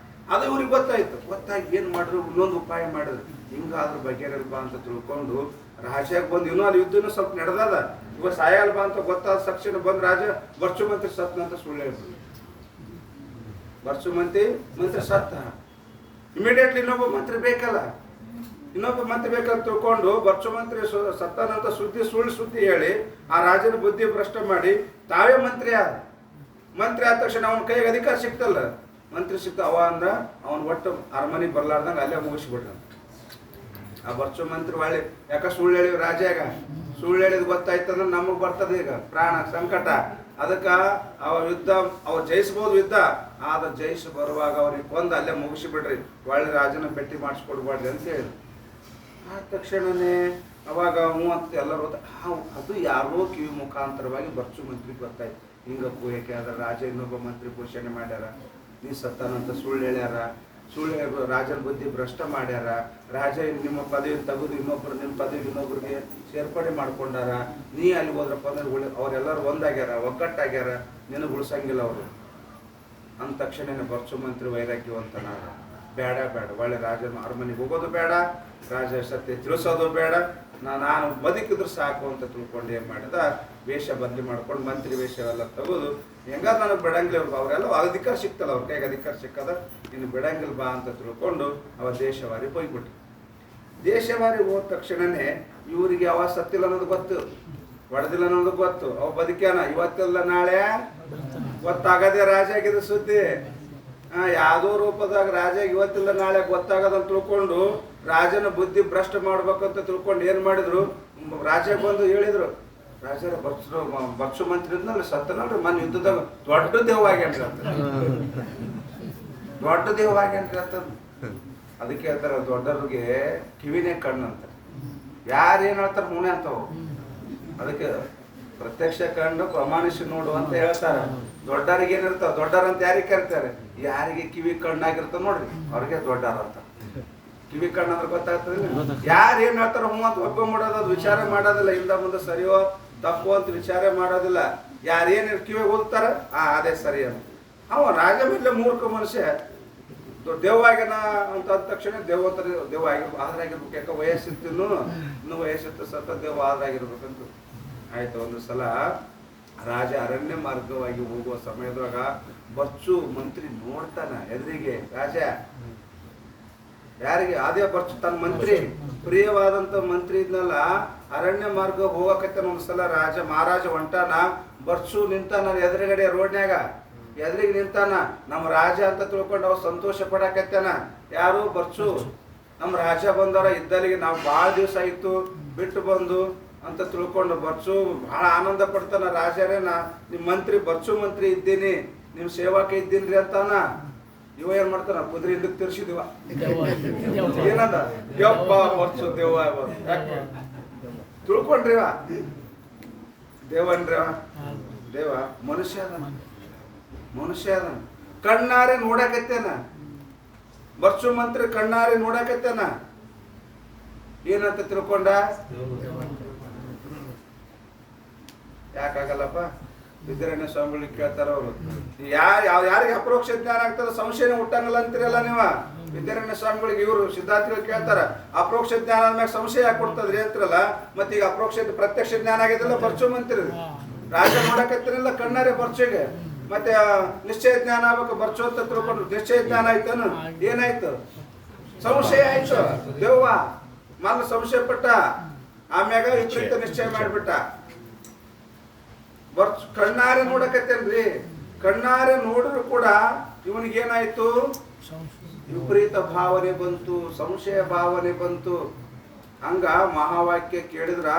ಅದು ಇವ್ರಿಗೆ ಗೊತ್ತಾಯ್ತು. ಗೊತ್ತಾಗಿ ಏನು ಮಾಡಿದ್ರು, ಇನ್ನೊಂದು ಉಪಾಯ ಮಾಡಿದ್ರು. ಹಿಂಗಾದ್ರೂ ಬಗೆಹರಿಲ್ಬಾ ಅಂತ ತಿಳ್ಕೊಂಡು ರಾಜಾಗ ಬಂದು ಇನ್ನೂ ಅಲ್ಲಿ ಯುದ್ಧನೂ ಸ್ವಲ್ಪ ನಡೆದದ. ಇವ ಸಾಯಲ್ಬಾ ಅಂತ ಗೊತ್ತಾದ ತಕ್ಷಣ ಬಂದು ರಾಜ ಬರ್ಚು ಮಂತ್ರಿ ಸತ್ನಂತ ಸುಳ್ಳು ಹೇಳ್ಬಿಡು. ಬರ್ಚು ಮಂತ್ರಿ ಸತ್ತ. ಇಮಿಡಿಯೇಟ್ಲಿ ಇನ್ನೊಬ್ಬ ಮಂತ್ರಿ ಬೇಕಲ್ಲ, ಇನ್ನೊಬ್ಬ ಮಂತ್ರಿ ಬೇಕಂತ ತಿಳ್ಕೊಂಡು ಬರ್ಚು ಮಂತ್ರಿ ಸತ್ತನಂತ ಸುಳ್ಳು ಸುದ್ದಿ ಹೇಳಿ ಆ ರಾಜನ ಬುದ್ಧಿ ಭ್ರಷ್ಟ ಮಾಡಿ ತಾವೇ ಮಂತ್ರಿ ಆದ. ಮಂತ್ರಿ ಆದ ತಕ್ಷಣ ಅವನ ಕೈಗೆ ಅಧಿಕಾರ ಸಿಕ್ತಲ್ಲ, ಮಂತ್ರಿ ಸಿಕ್ತ. ಅವ ಅಂದ್ರ ಅವನು ಒಟ್ಟು ಅರಮನೆಗೆ ಬರ್ಲಾರ್ದಂಗ ಅಲ್ಲೇ ಮುಗಿಸ್ಬಿಟ್ಟ. ಆ ಬರ್ಚು ಮಂತ್ರಿ ಒಳ್ಳೆ ಯಾಕ ಸುಳ್ಳು ಹೇಳಿವ್ ರಾಜಾಗ. ಸುಳ್ಳು ಹೇಳಿದ್ ಗೊತ್ತಾಯ್ತಂದ್ರೆ ನಮಗ್ ಬರ್ತದೆ ಈಗ ಪ್ರಾಣ ಸಂಕಟ. ಅದಕ್ಕ ಅವ ಯುದ್ಧ ಅವ ಜಯಿಸ್ಬೋದು ಯುದ್ಧ, ಆದ್ರೆ ಜಯಿಸಿ ಬರುವಾಗ ಅವ್ರಿಗೆ ಕೊಂದು ಅಲ್ಲೇ ಮುಗಿಸಿಬಿಡ್ರಿ, ಒಳ್ಳೆ ರಾಜನ ಭೇಟಿ ಮಾಡಿಸ್ಕೊಡ್ಬಾರ್ದು ಅಂತ ಹೇಳಿ. ಆ ತಕ್ಷಣನೇ ಅವಾಗ ಮೂವತ್ತು ಎಲ್ಲರೂ ಅದು ಯಾರೋ ಕಿವಿ ಮುಖಾಂತರವಾಗಿ ಬರ್ಚು ಮಂತ್ರಿ ಗೊತ್ತಾಯ್ತು. ಹಿಂಗ ಕೂಯಕ್ಕೆ ಆದ್ರೆ ರಾಜ ಇನ್ನೊಬ್ಬ ಮಂತ್ರಿ ಘೋಷಣೆ ಮಾಡ್ಯಾರ, ನೀ ಸತ್ತಾನಂತ ಸುಳ್ಳು ಹೇಳ್ಯಾರ, ಸುಳ್ಳು ರಾಜನ ಬುದ್ಧಿ ಭ್ರಷ್ಟ ಮಾಡ್ಯಾರ. ರಾಜ ನಿಮ್ಮ ಪದವಿ ತೆಗೆದು ಇನ್ನೊಬ್ರು ನಿಮ್ಮ ಪದವಿ ಇನ್ನೊಬ್ರಿಗೆ ಸೇರ್ಪಡೆ ಮಾಡ್ಕೊಂಡಾರ. ನೀ ಅಲ್ಲಿ ಹೋದ್ರಪ್ಪ ಅಂದ್ರೆ ಅವರೆಲ್ಲರೂ ಒಂದಾಗ್ಯಾರ, ಒಗ್ಗಟ್ಟಾಗ್ಯಾರ, ನಿನಗೆ ಉಳಿಸಂಗಿಲ್ಲ ಅವರು ಅಂದ ತಕ್ಷಣ ಬರ್ಚು ಮಂತ್ರಿ ವೈರಾಗ್ಯವಂತನಾರ. ಬೇಡ ಒಳ್ಳೆ ರಾಜನ ಅರಮನೆಗೆ ಹೋಗೋದು ಬೇಡ, ರಾಜ ಸತ್ಯ ತಿಳಿಸೋದು ಬೇಡ, ನಾನು ಬದುಕಿದ್ರು ಸಾಕು ಅಂತ ತಿಳ್ಕೊಂಡು ಏನು ಮಾಡಿದ, ವೇಷ ಬದಲಿ ಮಾಡ್ಕೊಂಡು ಮಂತ್ರಿ ವೇಷವೆಲ್ಲ ತೆಗೆದು ಹೆಂಗಾದ್ರೆ ನನಗೆ ಬಿಡಂಗಿಲ್ಲ ಇವ್ರು, ಅವರೆಲ್ಲ ಅಧಿಕಾರ ಸಿಕ್ತಲ್ಲ, ಅವ್ರ ಕೈಗೆ ಅಧಿಕಾರ ಸಿಕ್ಕದ, ಇನ್ನು ಬಿಡಂಗಿಲ್ಲ ಬಾ ಅಂತ ತಿಳ್ಕೊಂಡು ಅವ ದೇಶವಾರಿ ಹೋಗ್ಬಿಟ್ಟು. ದೇಶವಾರಿ ಹೋದ ತಕ್ಷಣನೇ ಇವರಿಗೆ ಅವ ಸತ್ತಿಲ್ಲ ಅನ್ನೋದು ಗೊತ್ತು, ಹೊಡೆದಿಲ್ಲ ಅನ್ನೋದು ಗೊತ್ತು. ಅವ ಬದುಕ್ಯಾನ, ಇವತ್ತಿಲ್ಲ ನಾಳೆ ಗೊತ್ತಾಗದೆ ರಾಜ ಆಗಿದ ಸುದ್ದಿ. ಯಾವುದೋ ರೂಪದಾಗ ರಾಜ ಇವತ್ತಿಲ್ಲ ನಾಳೆ ಗೊತ್ತಾಗದಂತ ತಿಳ್ಕೊಂಡು ರಾಜನ ಬುದ್ಧಿ ಭ್ರಷ್ಟ ಮಾಡ್ಬೇಕಂತ ತಿಳ್ಕೊಂಡು ಏನು ಮಾಡಿದ್ರು, ರಾಜ ಬಂದು ಹೇಳಿದ್ರು, ರಾಜರ ಬರ್ಚು ಮಂತ್ರಿ ಇದ್ನಲ್ಲ ಸತ್ತನಲ್ರಿ ಮನ್ ಯುದ್ಧದಾಗ ದೊಡ್ಡ ದೇವ್ವಾಗ್ಯಾನ್ರಿ ಅಂತ, ದೊಡ್ಡ ದೇವ್ವಾಗ್ಯಾನ್ರಿ ಅಂತ. ಅದಕ್ಕೆ ಹೇಳ್ತಾರ ದೊಡ್ಡವ್ರಿಗೆ ಕಿವಿನೇ ಕಣ್ಣು ಅಂತ. ಯಾರು ಏನು ಹೇಳ್ತಾರ ಮುನೆ ಅಂತವು. ಅದಕ್ಕೆ ಪ್ರತ್ಯಕ್ಷ ಕಂಡು ಪ್ರಮಾಣಿಸಿ ನೋಡು ಅಂತ ಹೇಳ್ತಾರೆ. ದೊಡ್ಡರಿಗೆ ಏನಿರ್ತಾವ, ದೊಡ್ಡರಂತ ಯಾರಿಗೆ ಕರಿತಾರೆ, ಯಾರಿಗೆ ಕಿವಿ ಕಣ್ಣಾಗಿರ್ತಾವ ನೋಡ್ರಿ ಅವ್ರಿಗೆ ದೊಡ್ಡರ ಅಂತ. ಕಿವಿ ಕಣ್ಣು ಅಂದ್ರೆ ಗೊತ್ತಾಗ್ತದೆ. ಯಾರು ಏನ್ ಹೇಳ್ತಾರ ಹ್ಞೂ ಅಂತ ಒಬ್ಬ ಮಾಡೋದು, ಅದು ವಿಚಾರ ಮಾಡೋದಿಲ್ಲ, ಹಿಂದ ಮುಂದೆ ಸರಿಯೋ ತಪ್ಪು ಅಂತ ವಿಚಾರ ಮಾಡೋದಿಲ್ಲ. ಯಾರೇನು ಕಿವಿ ಓದ್ತಾರ ಅದೇ ಸರಿ ಅಂತ. ಅವ ರಾಜ ಮೇಲೆ ಮೂರ್ಖ ಮನುಷ್ಯ ದೇವ್ವಾಗ್ಯನ ಅಂತ ಅಂದ ತಕ್ಷಣ ದೇವ ಆದ್ರಾಗಿರ್ಬೇಕು. ಯಾಕೆ ವಯಸ್ಸಿತ್ತು, ಇನ್ನೂ ವಯಸ್ಸಿತ್ತು, ಸತ್ತ ದೇವ ಆದ್ರಾಗಿರ್ಬೇಕಂತ ಆಯ್ತು. ಒಂದು ಸಲ ರಾಜ ಅರಣ್ಯ ಮಾರ್ಗವಾಗಿ ಹೋಗುವ ಸಮಯದೊಳಗ ಬರ್ಚು ಮಂತ್ರಿ ನೋಡ್ತಾನ ಎದುರಿಗೆ ರಾಜ ಯಾರಿಗೆ ಅದೇ ಬರ್ಚು ತನ್ನ ಮಂತ್ರಿ ಪ್ರಿಯವಾದಂತ ಮಂತ್ರಿ ಇದ್ನಲ್ಲ ಅರಣ್ಯ ಮಾರ್ಗ ಹೋಗಕತ್ತಾನ ಒಂದ್ಸಲ ಮಹಾರಾಜ ಹೊಂಟಾನ ಬರ್ಚು ನಿಂತಾನ ಎದುರುಗಡೆ ರೋಡ್ನ್ಯಾಗ ಎದುರಿಗೆ ನಿಂತಾನ ನಮ್ಮ ರಾಜ ಅಂತ ತಿಳ್ಕೊಂಡು ಅವ್ ಸಂತೋಷ ಪಡಕತ್ತಾನ ಯಾರು ಬರ್ಚು ನಮ್ಮ ರಾಜ ಬಂದವರ ಇದ್ದಲ್ಲಿಗೆ ನಾವು ಭಾಳ ದಿವಸ ಆಯ್ತು ಬಿಟ್ಟು ಬಂದು ಅಂತ ತಿಳ್ಕೊಂಡು ಬರ್ಚು ಬಹಳ ಆನಂದ ಪಡ್ತಾನ ರಾಜರೇ ನಿಮ್ ಮಂತ್ರಿ ಬರ್ಚು ಮಂತ್ರಿ ಇದ್ದೀನಿ ನಿಮ್ ಸೇವಾಕ ಇದ್ದೀನ್ರಿ ಅಂತಾನ ಇವ ಏನ್ ಮಾಡ್ತಾನ ಕುದುರೆ ಹಿಂದಕ್ಕೆ ತಿರ್ಸಿದಿವ ಏನಂದ ಯಪ್ಪ ಬರ್ಚು ದೇವ ತಿಳ್ಕೊಂಡ್ರಿವ ದೇವನ್ರಿವ ದೇವ ಮನುಷ್ಯ ಅದ ಕಣ್ಣಾರೆ ನೋಡಕತ್ತೇನ ಬರ್ಚು ಮಂತ್ರಿ ಕಣ್ಣಾರೆ ನೋಡಕತ್ತೇನ ಏನಂತ ತಿಳ್ಕೊಂಡ ಯಾಕಾಗಲ್ಲಪ್ಪ ವಿದ್ಯಾರಣ್ಯ ಸ್ವಾಮಿಗಳಿಗೆ ಕೇಳ್ತಾರ ಅವರು ಯಾರಿಗೆ ಅಪರೋಕ್ಷ ಜ್ಞಾನ ಆಗ್ತದ ಸಂಶಯನೇ ಹುಟ್ಟಂಗಲ್ಲ ಅಂತೀರಲ್ಲ ನೀವ ವಿದ್ಯಾರಣ್ಯ ಸ್ವಾಮಿಗಳಿಗೆ ಇವರು ಸಿದ್ಧಾರ್ಥಿಗಳು ಕೇಳ್ತಾರ ಅಪರೋಕ್ಷ ಜ್ಞಾನ ಆದ್ಮ್ಯಾಗ ಸಂಶಯ ಯಾಕೆ ಕೊಡ್ತದ್ರಿ ಅಂತಿರಲ್ಲ ಮತ್ತೆ ಈಗ ಅಪರೋಕ್ಷ ಪ್ರತ್ಯಕ್ಷ ಜ್ಞಾನ ಆಗಿದ್ದಲ್ಲ ಬರ್ಚು ಮಂತ್ರಿ ರಾಜ ನೋಡಕತ್ತಿರಲ್ಲ ಕಣ್ಣಾರೆ ಬರ್ಚುಗೆ ಮತ್ತೆ ನಿಶ್ಚಯ ಜ್ಞಾನ ಆಗ್ಬೇಕು ಬರ್ಚು ಅಂತ ತಿಳ್ಕೊಂಡ್ರು ನಿಶ್ಚಯ ಜ್ಞಾನ ಆಯ್ತಾನು ಏನಾಯ್ತು ಸಂಶಯ ಆಯ್ತು ದೇವ್ವ ಮೊದಲು ಸಂಶಯ ಪಟ್ಟ ಆಮ್ಯಾಗ ವಿಪರೀತ ನಿಶ್ಚಯ ಮಾಡ್ಬಿಟ್ಟ ಕಣ್ಣಾರೆ ನೋಡಕತ್ತೇನ್ರಿ ಕಣ್ಣಾರೆ ನೋಡಿದ್ರು ಕೂಡ ಇವನಿಗೇನಾಯ್ತು ವಿಪರೀತ ಭಾವನೆ ಬಂತು ಸಂಶಯ ಭಾವನೆ ಬಂತು ಹಂಗ ಮಹಾವಾಕ್ಯ ಕೇಳಿದ್ರ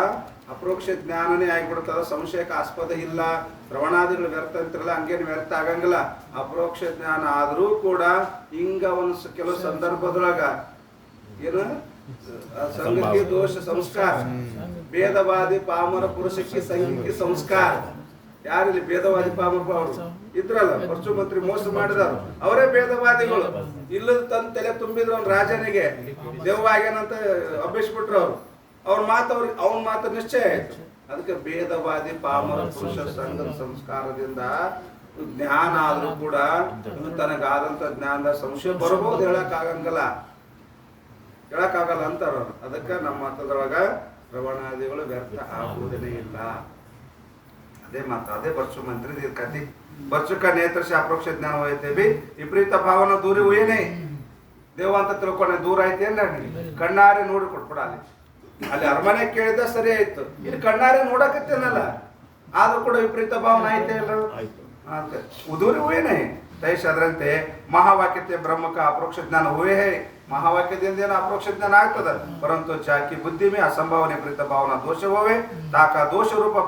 ಅಪರೋಕ್ಷ ಜ್ಞಾನನೇ ಆಗಿಬಿಡ್ತದ ಸಂಶಯಕ್ಕೆ ಆಸ್ಪದ ಇಲ್ಲ ಶ್ರವಣಾದಿಗಳು ವ್ಯರ್ಥ ಅಂತಿರಲ್ಲ ಹಂಗೇನು ವ್ಯರ್ಥ ಆಗಂಗಿಲ್ಲ ಅಪರೋಕ್ಷ ಜ್ಞಾನ ಆದ್ರೂ ಕೂಡ ಹಿಂಗ ಒಂದು ಕೆಲವು ಸಂದರ್ಭದೊಳಗ ಏನು ಸಂಗತಿ ದೋಷ ಸಂಸ್ಕಾರ ಭೇದವಾದಿ ಪಾಮರ ಪುರುಷಕ್ಕೆ ಸಂಗೀತಿ ಸಂಸ್ಕಾರ ಯಾರಿಲ್ಲಿ ಭೇದವಾದಿ ಪಾಮರ ಇದ್ರಲ್ಲ ಬರ್ಚು ಮಂತ್ರಿ ಮೋಸ ಮಾಡಿದಾರು ಅವರೇ ಭೇದವಾದಿಗಳು ಇಲ್ಲದ ತಂದು ತಲೆ ತುಂಬಿದ್ರು ಅವ್ನ ರಾಜನಿಗೆ ದೇವ್ವಾಗೇನಂತ ಅಭ್ಯಸಿಬಿಟ್ರು ಅವ್ರ ಮಾತು ಅವನ ಮಾತು ನಿಶ್ಚಯ ಆಯ್ತು ಅದಕ್ಕೆ ಭೇದವಾದಿ ಪಾಮರ ಪುರುಷ ಸಂಘದ ಸಂಸ್ಕಾರದಿಂದ ಜ್ಞಾನ ಆದ್ರೂ ಕೂಡ ತನಗಾದಂತ ಜ್ಞಾನದ ಸಂಶಯ ಬರಬಹುದು ಹೇಳಕ್ಕಾಗಂಗಿಲ್ಲ ಅಂತಾರ ಅದಕ್ಕೆ ನಮ್ಮ ಮತದೊಳಗ ಶ್ರವಣಾದಿಗಳು ವ್ಯರ್ಥ ಆಗುವುದೇ ಇಲ್ಲ ಅದೇ ಮಾತು ಅದೇ ಬರ್ಚು ಮಂತ್ರಿ ಕತಿ ಬರ್ಚುಕ ನೇತ್ರಶ ಅಪರೋಕ್ಷ ಜ್ಞಾನ ಹೋಯ್ತೇವಿ ವಿಪರೀತ ಭಾವನ ದೂರಿ ಹುಯ್ಯನೇ ದೇವ ಅಂತ ತಿಳ್ಕೊಂಡೆ ದೂರ ಆಯ್ತೇನ್ ಕಣ್ಣಾರೆ ನೋಡಿ ಕೊಟ್ಬಿಡ ಅಲ್ಲಿ ಅರಮನೆ ಕೇಳಿದ ಸರಿ ಆಯ್ತು ಇಲ್ಲಿ ಕಣ್ಣಾರೆ ನೋಡಕತ್ತೇನಲ್ಲ ಆದ್ರೂ ಕೂಡ ವಿಪರೀತ ಭಾವನ ಆಯ್ತೇ ಇಲ್ಲ ಉದೂರಿ ಹುಯ್ಯನೇ ತೈಷ್ ಅದರಂತೆ ಮಹಾವಾಕ್ಯತೆ ಬ್ರಹ್ಮಕ ಅಪರೋಕ್ಷ ಜ್ಞಾನ ಹುಯೇ ಮಹಾವಾಕ್ಯದಿಂದ ಏನು ಅಪರೋಕ್ಷ ಜ್ಞಾನ ಆಗ್ತದ ಪರಂತು ಜಾಕಿ ಬುದ್ಧಿ ಮೇ ಅಸಂಭಾವನೆ ಪ್ರೀತ ಭಾವನಾ ದೋಷವೇ ತಾಕ ದೋಷ ರೂಪ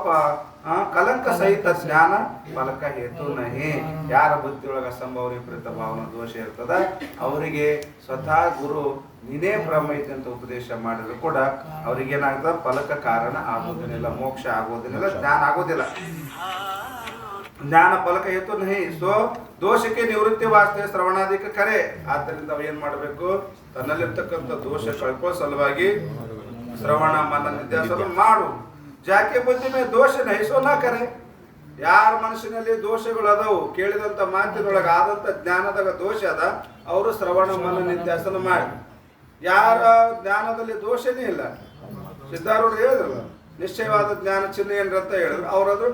ಕಲಂಕ ಸಹಿತ ಜ್ಞಾನ ಫಲಕ ಹೇತು ನಹಿ ಯಾರ ಬುದ್ಧಿಯೊಳಗ ಅಸಂಭಾವನೆ ಪ್ರೀತ ಭಾವನಾ ದೋಷ ಇರ್ತದ ಅವರಿಗೆ ಸ್ವತಃ ಗುರು ನೀನೇ ಬ್ರಹ್ಮ ಐತಿ ಅಂತ ಉಪದೇಶ ಮಾಡಿದ್ರು ಕೂಡ ಅವ್ರಿಗೆ ಏನಾಗ್ತದ ಫಲಕ ಕಾರಣ ಆಗೋದಿಲ್ಲ ಮೋಕ್ಷ ಆಗೋದಿಲ್ಲ ಜ್ಞಾನ ಆಗೋದಿಲ್ಲ ಜ್ಞಾನ ಫಲಕ ಹೇತು ನಹಿ ಸೊ ದೋಷಕ್ಕೆ ನಿವೃತ್ತಿ ವಾಸ್ತೆ ಶ್ರವಣಾದಿಕ ಕರೆ ಆದ್ದರಿಂದ ಅವ ಏನ್ ಮಾಡ್ಬೇಕು ತನ್ನಲ್ಲಿರ್ತಕ್ಕಂಥ ದೋಷ ಕಳ್ಕೋ ಸಲುವಾಗಿ ಶ್ರವಣ ಮನ ನಿಧ್ಯಾಸನ ಮಾಡು ಜಾಕೆ ಬುದ್ಧಿ ಮೇ ದೋಷ ನಹಿಸೋ ನಾ ಕರೆ ಯಾರ ಮನಸ್ಸಿನಲ್ಲಿ ದೋಷಗಳು ಅದಾವು ಕೇಳಿದಂತ ಮಾತಿನೊಳಗೆ ಆದಂತ ಜ್ಞಾನದಾಗ ದೋಷ ಅದ ಅವರು ಶ್ರವಣ ಮನ ನಿಧ್ಯಾಸನ ಮಾಡಿ ಯಾರ ಜ್ಞಾನದಲ್ಲಿ ದೋಷನೇ ಇಲ್ಲ ಸಿದ್ಧಾರೂಢರು ಹೇಳಿದ್ರಲ್ಲ ನಿಶ್ಚಯವಾದ ಜ್ಞಾನ ಚಿಹ್ನೆ ಏನ್ರ ಅಂತ ಹೇಳಿದ್ರು ಅವ್ರದು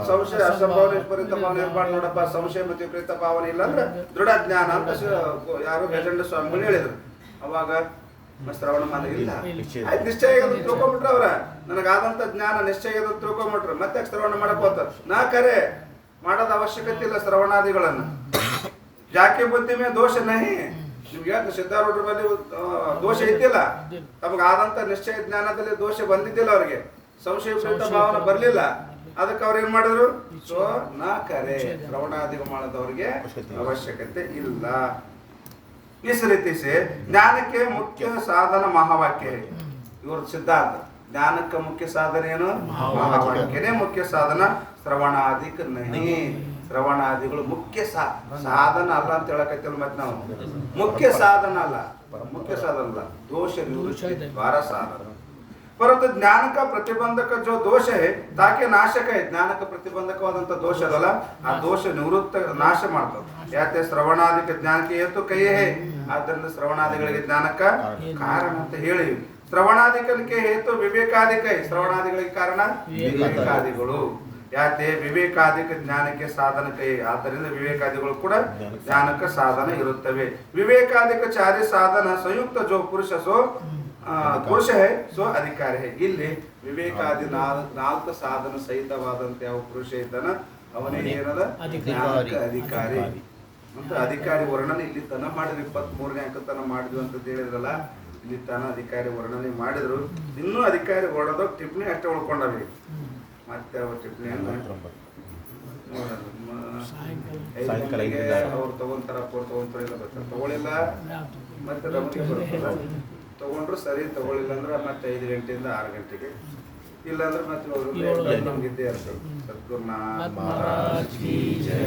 ಸಂಶಯ ಅಸಂಭಾವನೆ ವಿಪರೀತ ಭಾವನೆ ಇರ್ಬಾರ್ದು ನೋಡಪ್ಪ ಸಂಶಯ ಮತ್ತು ವಿಪರೀತ ಭಾವನೆ ಇಲ್ಲ ಅಂದ್ರೆ ದೃಢ ಜ್ಞಾನ ಅಂತ ಯಾರು ಗಜಂಡ ಸ್ವಾಮಿಗಳು ಹೇಳಿದ್ರು ಅವಾಗ ಶ್ರವಣ ಮನ ಇಲ್ಲ ಆಯ್ತು ನಿಶ್ಚಯ ತಿಳ್ಕೊಂಡ್ಬಿಟ್ರ ಅವ್ರ ನನಗಾದಂತ ಜ್ಞಾನ ನಿಶ್ಚಯ ತಿಳ್ಕೊಂಡ್ಬಿಟ್ರು ಮತ್ತೆ ಶ್ರವಣ ಮಾಡಕ್ ಹೋಗ್ತಾರ ನಾ ಕರೆ ಮಾಡೋದ ಅವಶ್ಯಕತೆ ಇಲ್ಲ ಶ್ರವಣಾದಿಗಳನ್ನ ಜಾಕೆ ಬುದ್ಧಿ ಮೇ ದೋಷ ನಹಿ ನಿಮ್ಗೆ ಸಿದ್ಧಾರೂಢರ ಬಳಿ ದೋಷ ಇದ್ದಿಲ್ಲ ತಮಗಾದಂತ ನಿಶ್ಚಯ ಜ್ಞಾನದಲ್ಲಿ ದೋಷ ಬಂದಿದ್ದಿಲ್ಲ ಅವ್ರಿಗೆ ಸಂಶಯ ವಿಪರೀತ ಭಾವನೆ ಬರ್ಲಿಲ್ಲ ಅದಕ್ಕೆ ಅವ್ರು ಏನ್ ಮಾಡಿದ್ರು ಸೊ ನಾ ಕರೆ ಶ್ರವಣಾದಿಗಳು ಮಾಡೋದವ್ರಿಗೆ ಅವಶ್ಯಕತೆ ಇಲ್ಲ इस रीति से ज्ञान के मुख्य साधन महावाक्य है इवर सिद्धांत ज्ञान का मुख्य साधन ಏನು ಮಹಾವಾಕ್ಯನೇ ಮುಖ್ಯ ಸಾಧನ ಶ್ರವಣಾದಿಕ नहीं ಶ್ರವಣಾದಿಗಳು ಮುಖ್ಯ ಸಾಧನ ಅಲ್ಲ ಅಂತ ಹೇಳಕತ್ತಿಲ್ಲ ಮತ್ತೆ ನಾವು ಮುಖ್ಯ ಸಾಧನ ಅಲ್ಲ दोष निवृत्ति द्वारा साधन परंतु ज्ञान का प्रतिबंधक जो दोष है ताकि नाशक है ज्ञान का प्रतिबंधकवाದಂತ ದೋಷ ಅದಲ್ಲ ಆ ದೋಷ ನಿವೃತ್ತ ನಾಶ ಮಾಡ್ತದೆ ಯಾಕೆ ಶ್ರವಣಾದಿಕ ಜ್ಞಾನಕ್ಕೆ ಹೇತು ಕೈಯೇ है ಆದ್ದರಿಂದ ಶ್ರವಣಾದಿಗಳಿಗೆ ಜ್ಞಾನಕ ಕಾರಣ ಅಂತ ಹೇಳಿ ಶ್ರವಣಾದಿಕಕ್ಕೆ ಹೇತು ವಿವೇಕಾದಿಕ ಶ್ರವಣಾದಿಗಳಿಗೆ ಕಾರಣ ವಿವೇಕಾದಿಗಳು ಯಾಕೆ ವಿವೇಕಾಧಿಕ ಜ್ಞಾನಕ್ಕೆ ಸಾಧನ ಕೈ. ಆದ್ದರಿಂದ ವಿವೇಕಾದಿಗಳು ಕೂಡ ಜ್ಞಾನಕ್ಕೆ ಸಾಧನ ಇರುತ್ತವೆ. ವಿವೇಕಾಧಿಕ ಚಾರಿ ಸಾಧನ ಸಂಯುಕ್ತ ಜೋ ಪುರುಷ ಸೋ ಪುರುಷ ಹೇ ಸೋ ಅಧಿಕಾರಿ ಹೇ. ಇಲ್ಲಿ ವಿವೇಕಾದಿ ನಾಲ್ಕು ಸಾಧನ ಸಹಿತವಾದಂತ ಯಾವ ಪುರುಷ ಇದ್ದಾನ ಅವನೇ ಏನದ ಜ್ಞಾನಕ್ಕೆ ಅಧಿಕಾರಿ ಅಂತ. ಅಧಿಕಾರಿ ವರ್ಣನೆ ಇಲ್ಲಿ ತನ ಮಾಡಿದ್ರು, 23ನೇ ಅಂಕತನ ಮಾಡಿದ್ವಿ ಅಂತ ಹೇಳಿದ್ರಲ್ಲ, ಇಲ್ಲಿ ತನ ಅಧಿಕಾರಿ ವರ್ಣನೆ ಮಾಡಿದ್ರು. ಇನ್ನೂ ಅಧಿಕಾರಿ ಹೊಡೆದ ಟಿಪ್ಪಣಿ ಅಷ್ಟೇ ಉಳ್ಕೊಂಡವಿ. ಮತ್ತೆ ಅವ್ರ ಟಿಪ್ಪಣಿಯನ್ನು ಅವ್ರು ತಗೊಂತಾರ, ಇಲ್ಲ ಬರ್ತಾರೆ, ತಗೊಳಿಲ್ಲ ಮತ್ತೆ ರಮಣಿಗೆ ಬರ್ತಲ್ಲ. ತಗೊಂಡ್ರು ಸರಿ, ತಗೊಳ್ಳಿಲ್ಲ ಅಂದ್ರೆ ಮತ್ತೆ 5 ಗಂಟೆಯಿಂದ 6 ಗಂಟೆಗೆ, ಇಲ್ಲಾಂದ್ರೆ ಮತ್ತೆ ನಮ್ಗಿದ್ದೇ ಇರ್ತದೆ. ಸದ್ಗುರುನಾಥ ಮಹಾರಾಜ್ ಕಿ ಜೈ.